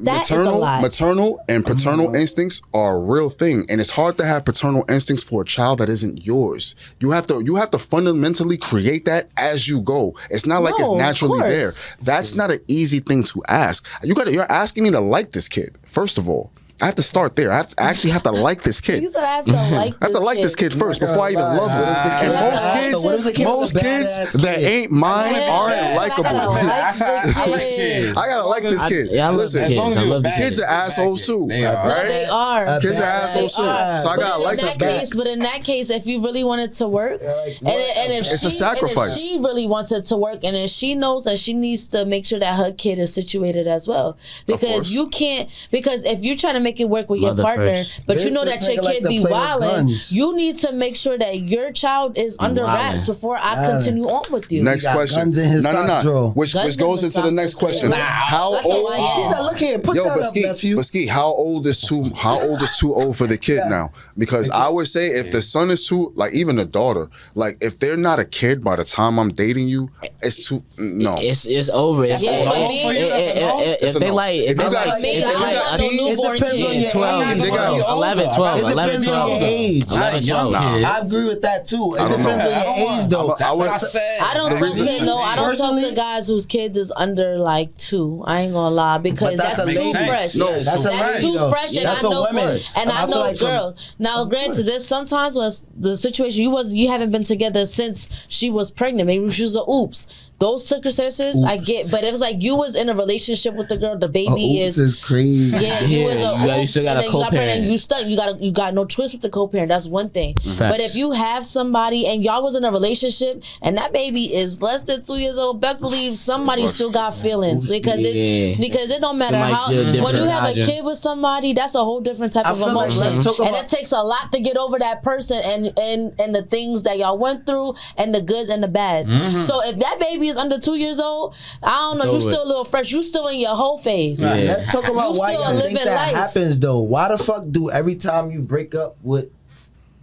that is a lie. maternal and paternal instincts are a real thing, and it's hard to have paternal instincts for a child that isn't yours. You have to fundamentally create that as you go. It's not like it's No, of naturally there. course. That's not an easy thing to ask. You're asking me to like this kid. First of all, I have to start there. I actually have to like this kid. You said I have to like. I have to like this kid first before I even love What if the her. kid- And most what if kids, the kid most was a kids badass that kid? ain't mine Yeah, aren't I likable. gotta like the kid. I gotta like this kid. I love Listen, the kids. I love the kids kids. are assholes too. They are. No, Right? they are. Kids are badass assholes too. kid. So I gotta like this kid. But in that case, if you really want it to work, and if It's a sacrifice. she really wants it to work, and if she knows that she needs to make sure that her kid is situated as well, course. because you can't. Because if you're trying to make it work with your Mother partner, first. but you know This that your nigga like kid to be play with wilding, guns. you need to make sure that your child is under wraps wildin'. before I continue on with you. Next got question. guns in his No. sock drawer. Which Guns goes in into the the next sock question. drawer. How Look at old? my He ass. said, look here, put Yo, that but up, nephew. Ski, how old is too old for the kid now? Because I would say if the son is too, like even the daughter, like if they're not a kid by the time I'm dating you, it's too no. It's over. It's Yeah, over. for me, If It's a they no. like, If if they you got- like, if Me, you I got don't want no teens- newborn It depends on kid. your 12, age. They got- 11, 12, It 11, depends on 12. your age. 11, 12. I agree with that too. It I don't depends know. on your age, though. I would. I said. I don't The talk reason- to I don't talk Personally- to guys whose kids is under like 2. I ain't gonna lie because But that's that's a too lady. fresh. No, That's a That's lady, too though. fresh, and That's I for know, women. and I feel know like for- girl. Now, granted, there's sometimes when the situation you haven't been together since she was pregnant. Maybe she was a oops. Those circumstances I get, but if it's like you was in a relationship with the girl, the baby Oops is crazy. yeah, you was a you still got and a then you got pregnant, co-parent. you stuck. You got no choice with the co-parent. That's one thing. But if you have somebody and y'all was in a relationship and that baby is less than 2 years old, best believe somebody still got feelings because Yeah. because it don't matter Somebody how still when different you have a hygiene. kid with somebody, that's a whole different type I of feel like emotion, let's talk and about- it takes a lot to get over that person and the things that y'all went through and the goods and the bads. So if that baby is under 2 years old, I don't know. You over. still a little fresh. You still in your whole phase. Yeah. Let's talk about You why still y'all think living that life. happens, though. Why the fuck do every time you break up with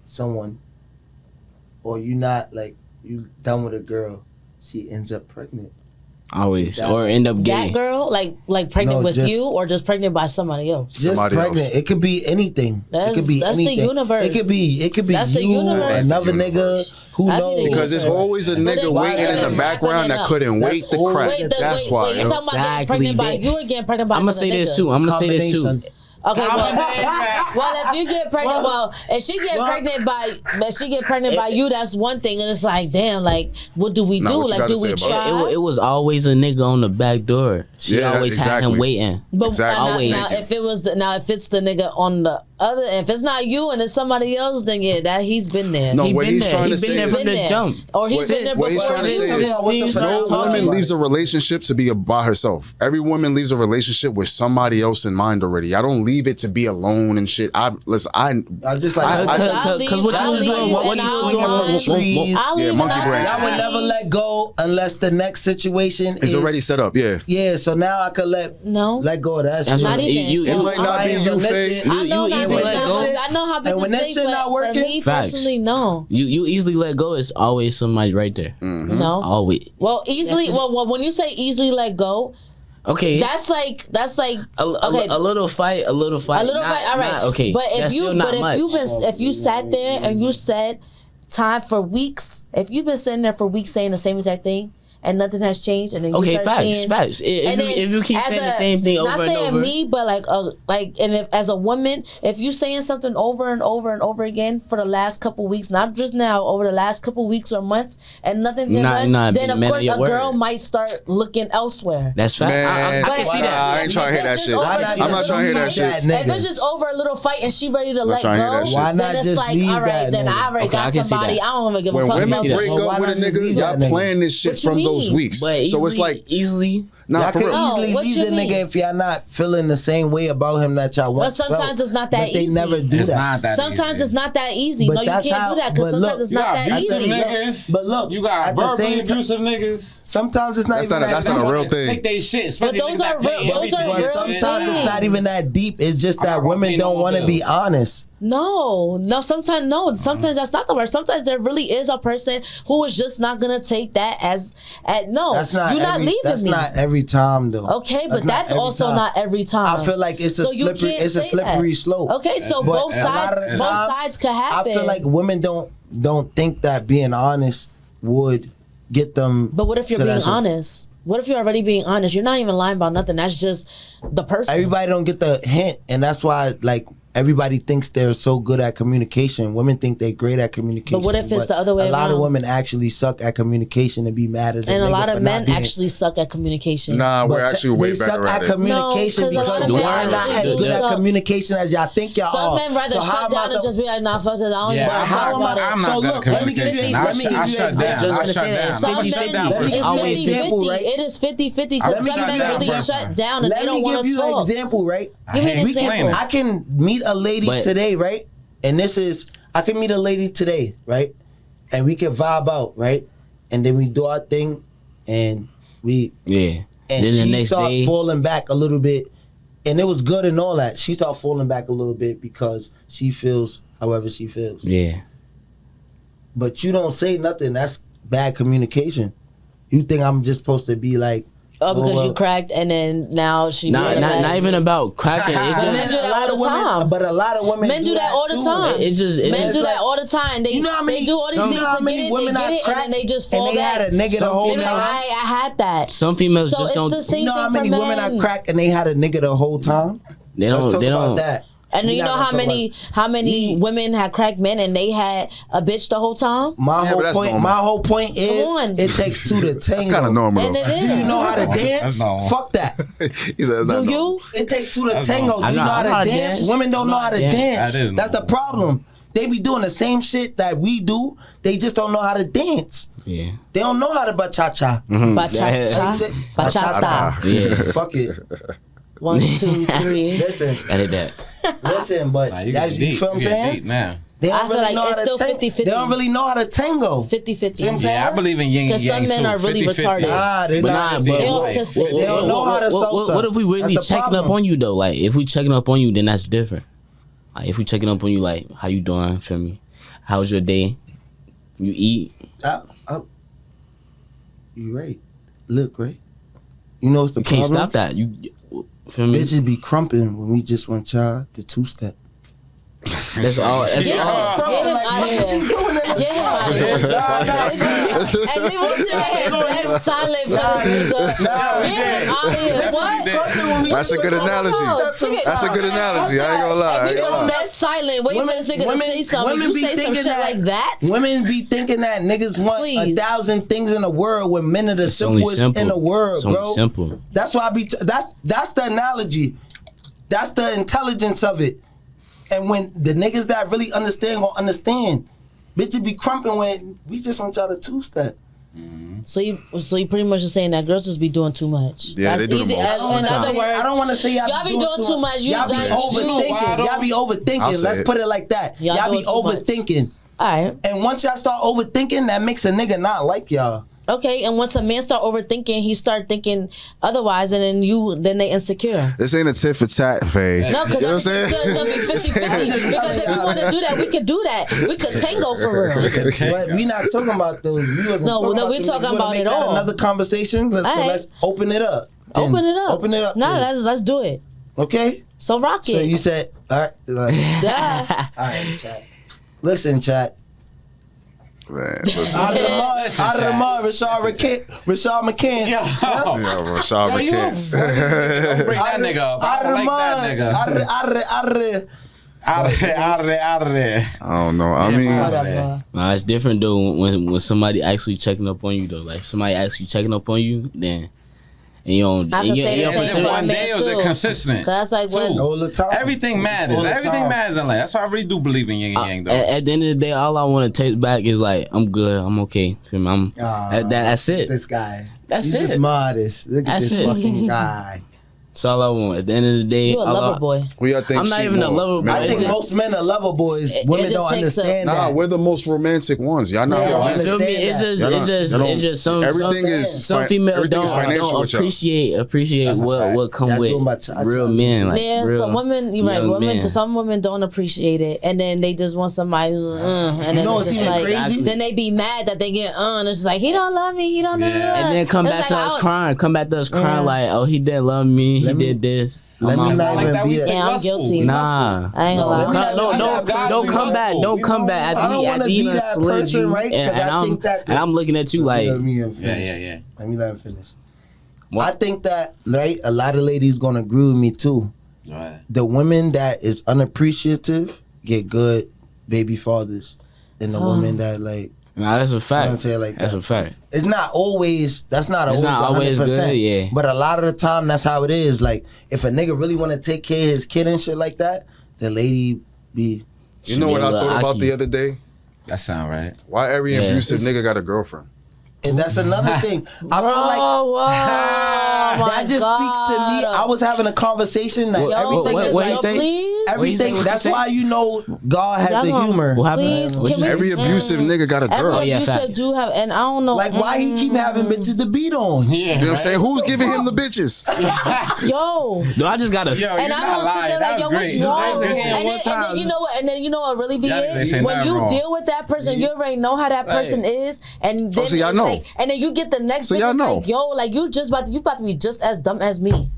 someone, or you not like you done with a girl, she ends up pregnant? Always. Or end up gay. That girl, like pregnant No, with just- you, or just pregnant by somebody else. Just Somebody pregnant. else. It could be anything. That's- it could be that's the anything. universe. It could be That's the you, universe. another That's the nigga. universe. Who That's the knows? Because there's always a But nigga then waiting in the why- background that couldn't That's wait to always- crack. Wait, That's wait, why. wait, you talking about getting Exactly, pregnant by man. you or getting pregnant by I'm gonna another say this nigga? too. I'm gonna say this too. Combination. Okay, well, if you get pregnant, if she get pregnant by you, that's one thing, and it's like, damn, like, what do we Nah, do? what you Like, gotta do we say about try? It was always a nigga on the back door. She Yeah, always had exactly. him waiting. But Exactly. Always. now, if it was if it's the nigga on the other, if it's not you and it's somebody else, then yeah, that he's been there. No, He what been he's there. trying He to been say there is from the jump. Or he's been there what he's before trying to say you. is What the fuck no about woman it? leaves a relationship to be by herself. Every woman leaves a relationship with somebody else in mind already. I don't leave it to be alone and shit. I just like Cause what you was doing, what you was doing, Yeah, monkey brain. y'all would never let go unless the next situation It's is already set up. Yeah. Yeah, so now I could let go of that That's shit. what Not even. you It might not be I you, ain't Faye. done I know you how easily big let this go. shit- I know how big And when this that thing, shit but not for working- me Facts. personally, no. You easily let go. It's always somebody right there. No. Always. Well, easily. Well, when you say easily let go, Okay. that's like a okay. little fight. A little fight, all right. Okay. But if That's you, still not but much. if you sat there and you said time for weeks, if you've been sitting there for weeks saying the same exact thing, and nothing has changed, and then you start seeing facts. If you keep saying the same thing over and over. Not saying me, but and if, as a woman, if you saying something over and over and over again for the last couple weeks, not just now, over the last couple weeks or months, and nothing's getting done, then of course a girl might start looking elsewhere. That's fact. Man, I can see that. I ain't trying to hear that shit. I'm not trying to hear that shit. If it's just over a little fight and she ready to let go, why not then it's just like, leave all right, that then I already got somebody. I don't even give a fuck. When women break up with a nigga, y'all plan this shit from those weeks. But so it's like easily. Y'all can easily leave the nigga if y'all not feeling the same way about him that y'all want. But sometimes it's not that easy. They never do that. Sometimes it's not that easy. No, you can't do that because sometimes it's not that easy. Niggas, but look, you got verbally abusive niggas. Sometimes it's not even that. That's not a real thing. Take they shit. But those are real. Sometimes it's not even that deep. It's just that women don't want to be honest. No. Sometimes that's not the word. Sometimes there really is a person who is just not gonna take that as no. That's not. You're not leaving me. That's not every time though. Okay, but that's also not every time. I feel like it's a slippery. It's a slippery slope. Okay, so both sides could happen. I feel like women don't think that being honest would get them. But what if you're being honest? What if you're already being honest? You're not even lying about nothing. That's just the person. Everybody don't get the hint, and that's why everybody thinks they're so good at communication. Women think they're great at communication. But what if it's the other way around? A lot of women actually suck at communication and be mad at the nigga. And a lot of men being, actually suck at communication. Nah, we're actually way better at it. Communication because we're not as good at communication as y'all think y'all are. Some men rather shut down and just be like, nah, fuck it, I don't even I'm not good at communication. I shut down. It is 50-50 because some men really shut down and they don't want to talk. Let me give you an example, right? Give me an example. I can meet a lady today, right? And I can meet a lady today, right? And we can vibe out, right? And then we do our thing, and and then she start falling back a little bit, and it was good and all that. She start falling back a little bit because she feels however she feels. Yeah. But you don't say nothing. That's bad communication. You think I'm just supposed to be like, oh, because you cracked and then now she... Not even about cracking. It's just... Men do that all the time. But a lot of women do that all the time. Men do that all the time. They do all these things to get it, and then they just fall back. And they had a nigga the whole time. I had that. Some females just don't... It's the same thing for men. You know how many women I crack and they had a nigga the whole time? They don't... About that. And you know how many women had cracked men and they had a bitch the whole time? My whole point is it takes two to tango. That's kind of normal. And it is. Do you know how to dance? Fuck that. He says do you? It takes two to tango. Do you know how to dance? Women don't know how to dance. That's the problem. They be doing the same shit that we do. They just don't know how to dance. Yeah. They don't know how to bachata. Bachata. Yeah. Fuck it. 1, 2, 3. Listen. Edit that. Listen, but that's, you feel what I'm saying? They don't really know how to tango. They don't really know how to tango. 50-50. Yeah, I believe in yin and yang. Because some men are really retarded. Nah, they're not. They don't know how to salsa. What if we really checking up on you though? Like if we checking up on you, then that's different. Like if we checking up on you, like how you doing? Feel me? How's your day? You eat? You right. Look, right. You know what's the problem? Can't stop that. You feel me? Bitches be crumping when we just want y'all the two-step. That's all. That's all. Get him out of here. Get him out of here. And we will sit here dead silent for this nigga. Get him out of here. What? That's a good analogy. That's a good analogy. I ain't gonna lie. And we was dead silent waiting for this nigga to say something. You say some shit like that? Women be thinking that niggas want 1,000 things in the world when men are the simplest in the world, bro. Simple. That's why I be. That's the analogy. That's the intelligence of it. And when the niggas that really understand gonna understand, bitches be crumping when we just want y'all to two-step. So you pretty much are saying that girls just be doing too much. Yeah, that's they do easy. the most. In other words, I don't want to say y'all be doing too much. Y'all be overthinking. Y'all be overthinking. Let's put it like that. Y'all be overthinking. All right. And once y'all start overthinking, that makes a nigga not like y'all. Okay, and once a man start overthinking, he start thinking otherwise, and then they insecure. This ain't a tit for tat, Faye. No, because everything's still gonna be 50-50. Because if you want to do that, we could do that. We could tango for real. But we not talking about those. We we're talking about it all. Another conversation. Let's open it up. Open it up. Open it up. No, let's do it. Okay. So rock it. So you said, all right. Yeah. All right, chat. Listen, chat. Man, listen. Out of the mud, Rashad McCants. Yo, Rashad McCants. Don't bring that nigga up. Out of the mud. Out of there. I don't know. I mean, Nah, it's different though when somebody actually checking up on you though. Like somebody actually checking up on you, then and you don't. I can say the same for a one man day or is it too. consistent? That's like when All the time. Everything matters. All the Everything time. matters in life. That's why I really do believe in yin and yang though. At the end of the day, all I want to take back is like I'm good, I'm okay. Feel me? That's it. This guy. That's He's it. just modest. Look at That's this it. fucking guy. That's all I want. At the end of the day, you a lover boy. we I think I'm not she even a more. lover boy. I think Is it- most men are lover boys. Women just don't takes understand Nah, that. we're the most romantic ones. Y'all know. No, y'all I You feel me? understand It's that. just some everything is some females everything is financial don't with y'all. appreciate what come Y'all with doing my cha-cha. real men. Like Man, real some women, you're right. young Women, men. some women don't appreciate it, and then they just want somebody who's and then know it's what's just even like, crazy? then they be mad that they get and it's like he don't love me, he don't. And then come back to us crying. Come back to us crying like, oh, he didn't love me. He did this. Let me not Like even that, be we that. Yeah, I'm lustful. guilty. Nah. I ain't gonna lie. Don't come back. Don't come back. I don't After wanna he be done that slid person, you, right? 'Cause and I think that- and I'm looking at you like, Let me finish. Yeah. Let me let him finish. What? I think that, right, a lot of ladies gonna agree with me too. Right. The women that is unappreciative get good baby fathers. And the women that like, nah, that's a I fact. don't say it like That's that. a fact. It's not always, that's not It's not always 100%. good, yeah. But a lot of the time, that's how it is. Like, if a nigga really want to take care of his kid and shit like that, the lady be... You know what I thought about the other day? That sound right. Why every Yeah. abusive nigga got a girlfriend? And that's another thing. I feel like... that just speaks to me. I was having a conversation that everything is what he like... say? Please, Everything. What he That's say? why you know God has a humor. What happened? Please, What can you we- say? Every abusive nigga got a girl. Oh, yeah, you facts. should do have, and I don't know. Like, why he keep having bitches to beat on? Yeah. You know what I'm saying? Who's giving him the bitches? Yo. No, I just gotta. Yo, And you're I not don't sit lying. there That like, yo, was what's great. wrong? Just And one time. then you know what? And then you know what really be Yeah, they it? say When nothing you wrong. deal with that person, you already know how that person is, and then so y'all it's know. like, and then you get the next So bitch. y'all It's know. like, yo, like you about to be just as dumb as me.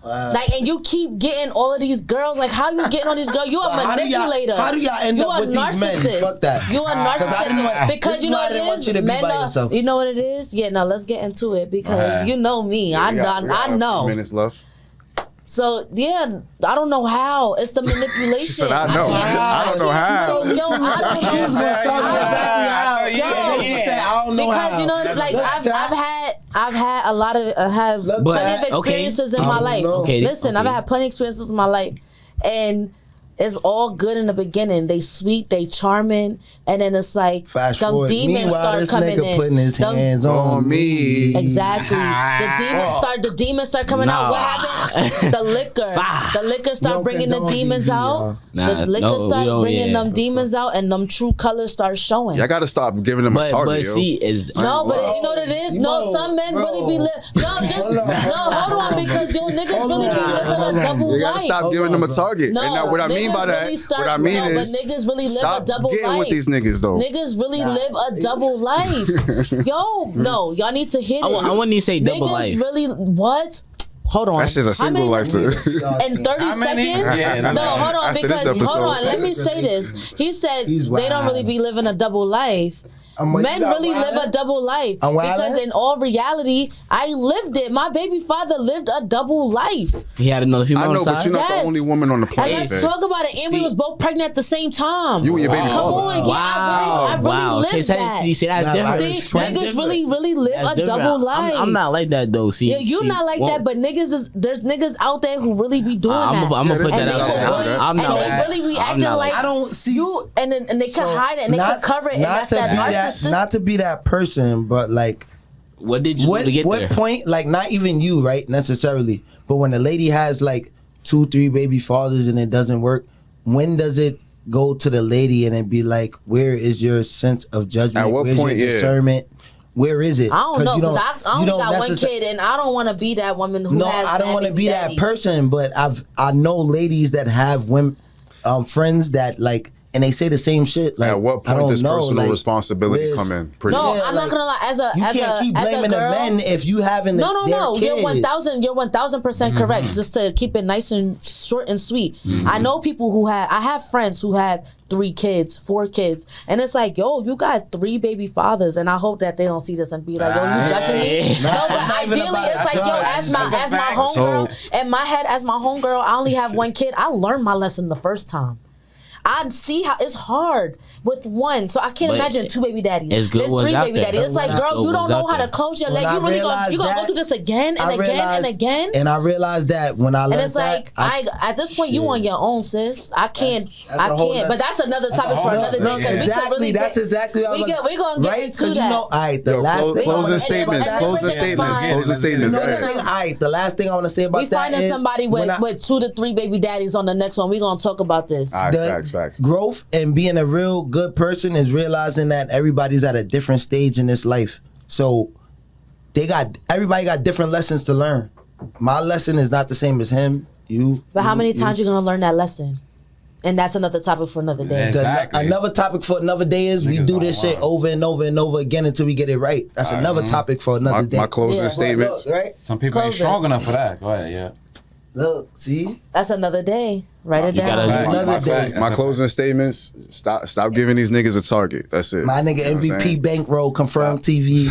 Like, and you keep getting all of these girls. Like, how you getting all these girls? You a How do y'all- manipulator. how do y'all end you up a with these men? narcissist. Fuck that. You a 'Cause I didn't want- narcissist. Because this you is know why I what didn't it want is? you to be Men by are- yourself. You know what it is? Yeah, now let's get into it because you know me. I We got I a know. few minutes left. So yeah, I don't know how. It's the manipulation. She said, I know. I don't know how. Yo, I don't know. She was gonna tell me exactly how. Yeah, And then she said, I don't know how. Because you know, like I've had a lot of Look, plenty of Tat, experiences in I my don't life. know. Okay, Listen, okay. I've had plenty of experiences in my life, and it's all good in the beginning. They sweet, they charming, and then it's like Fast some forward. demons Meanwhile, start this coming nigga in. putting his Them- hands on me. Exactly. The demons start coming out. What happened? The liquor start don't bringing the condone demons DV, out. y'all. Nah, The liquor no, we start don't, bringing yeah. them demons out, and them true colors start showing. Y'all got to stop giving them a But target, yo. see, is No, but you know what it is? No, some men really be hold on, because yo niggas really be living a double You got to life. stop giving them a target. No, and now what I mean by niggas that, really start- what I mean no, but is, niggas really live stop a double getting life. with these niggas, though. Niggas really live a double life. Yo, no, y'all need to hear I this. wouldn't even say double Niggas life. really what? Hold on. That's just a How single many- life too. In 30 How many? seconds? Yeah, no, hold on, after this because episode. hold on, let me say this. He said He's they don't really wild. be living a double life. Men really live a double life I'm wild? because in all reality, I lived it. My baby father lived a double life. he had another female I on know, the but side? you're not the Yes. only woman on the And planet. let's babe. talk about it. And we See- was both pregnant at the same time. You and your baby Come father. on, yeah, I really wow. lived Okay, that. see, that's Nah, different. I See, was niggas really live That's a different. double life. I'm not like that though. See, Yeah, you see, not like well, that, but there's niggas out there who really be doing that. I'm gonna put Yeah, that that's out all there. right. I'm and not. they really be I'm acting not like I don't see you, and they could So, hide it and they could cover it, and that's that narcissist. Not to be that person, but like, What did you do to get what there? point? Like, not even you, right? Necessarily, but when a lady has like 2-3 baby fathers and it doesn't work, when does it go to the lady and it be like, where is your sense of judgment? At what Where's point, your yeah. discernment? Where is it? I don't know you because I only you don't got one necessa- kid, and I don't want to be that woman who No, has. I don't want to be that daddies. person, but I know ladies that have women, friends that like and they say the same shit. Like, at what I point don't does know, personal like, responsibility come in? Pretty No, much. I'm not gonna lie. As a you can't keep blaming the men if you having their No. kid. You're 1,000% correct. Just to keep it nice and short and sweet. I know people who I have friends who have 3 kids, 4 kids, and it's like, yo, you got 3 baby fathers, and I hope that they don't see this and be like, yo, you judging me? No, but ideally, it's like, yo, as my homegirl, in my head, as my homegirl, I only have 1 kid. I learned my lesson the first time. I see how it's hard with 1, so I can't imagine 2 baby daddies. It's good then 3 out baby there. daddies. It's like, girl, you don't know how to close your leg. You really gonna go through this again and again and again. And I realized that when I learned and it's like, at this point, you on your own, sis. I can't. But that's another topic for another day. Exactly. That's exactly. We're gonna get into that. All right. The last thing. Closing statements. All right. The last thing I want to say about that is, we finding somebody with 2 to 3 baby daddies on the next one. We're gonna talk about this. All right, facts. Growth and being a real good person is realizing that everybody's at a different stage in this life. So everybody got different lessons to learn. My lesson is not the same as him. But how many times you gonna learn that lesson? And that's another topic for another day. Exactly. Another topic for another day is we do this shit over and over and over again until we get it right. That's another topic for another day. My closing statements. Right? Some people ain't strong enough for that. Go ahead, yeah. Look, see? That's another day. Write it down. Another day. My closing statements, stop giving these niggas a target. That's it. My nigga MVP bankroll, confirmed TV.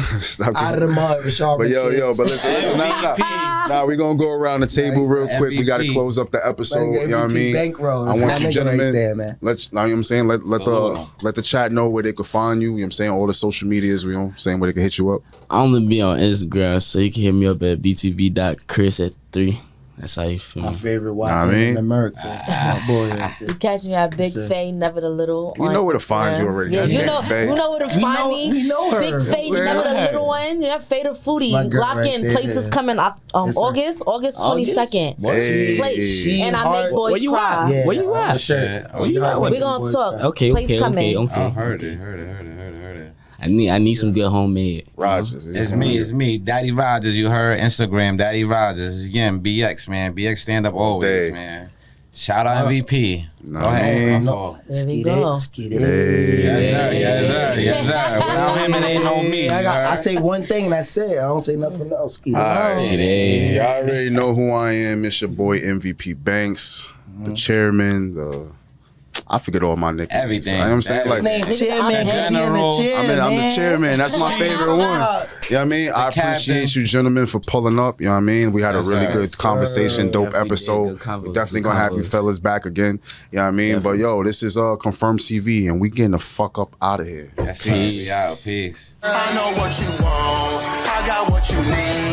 Out of the mud, Rashard. But but listen, nah, we gonna go around the table real quick. We gotta close up the episode. You know what I mean? Bankroll. I want you gentlemen, man. you know what I'm saying? Let the chat know where they could find you. You know what I'm saying? All the social medias, you know what I'm saying, where they can hit you up. I'm gonna be on Instagram, so you can hit me up at btb.chris@3. That's how you feel. My favorite white man in America. My boy right there. You catch me at Big Faye, Never the Little. You know where to find you already. Yeah, you know where to find me. We know her. Big Faye, Never the Little one. Yeah, Faye the Foodie. Lock in. Plates is coming up on August 22nd. Plates. And I make boys Where you cry. at? Yeah, Where you at? We're gonna talk. Okay. Plates coming. I heard it. I need some good homemade. Rogers. It's me. Daddy Rogers, you heard. Instagram, Daddy Rogers. Again, BX, man. BX stand up always, man. Shout out MVP. Go ahead. There we go. Yes, sir. Without him, it ain't no me. I say one thing and that's it. I don't say nothing else. Y'all already know who I am. It's your boy MVP Banks, the chairman, I forget all my nicknames. Everything. You know what I'm saying? Like, chairman, I'm the chairman. That's my favorite one. You know what I mean? I appreciate you gentlemen for pulling up. You know what I mean? We had a really good conversation, dope episode. We're definitely gonna have you fellas back again. You know what I mean? But yo, this is Confirmed TV and we getting the fuck up out of here. Peace. We out. Peace. I know what you want. I got what you need.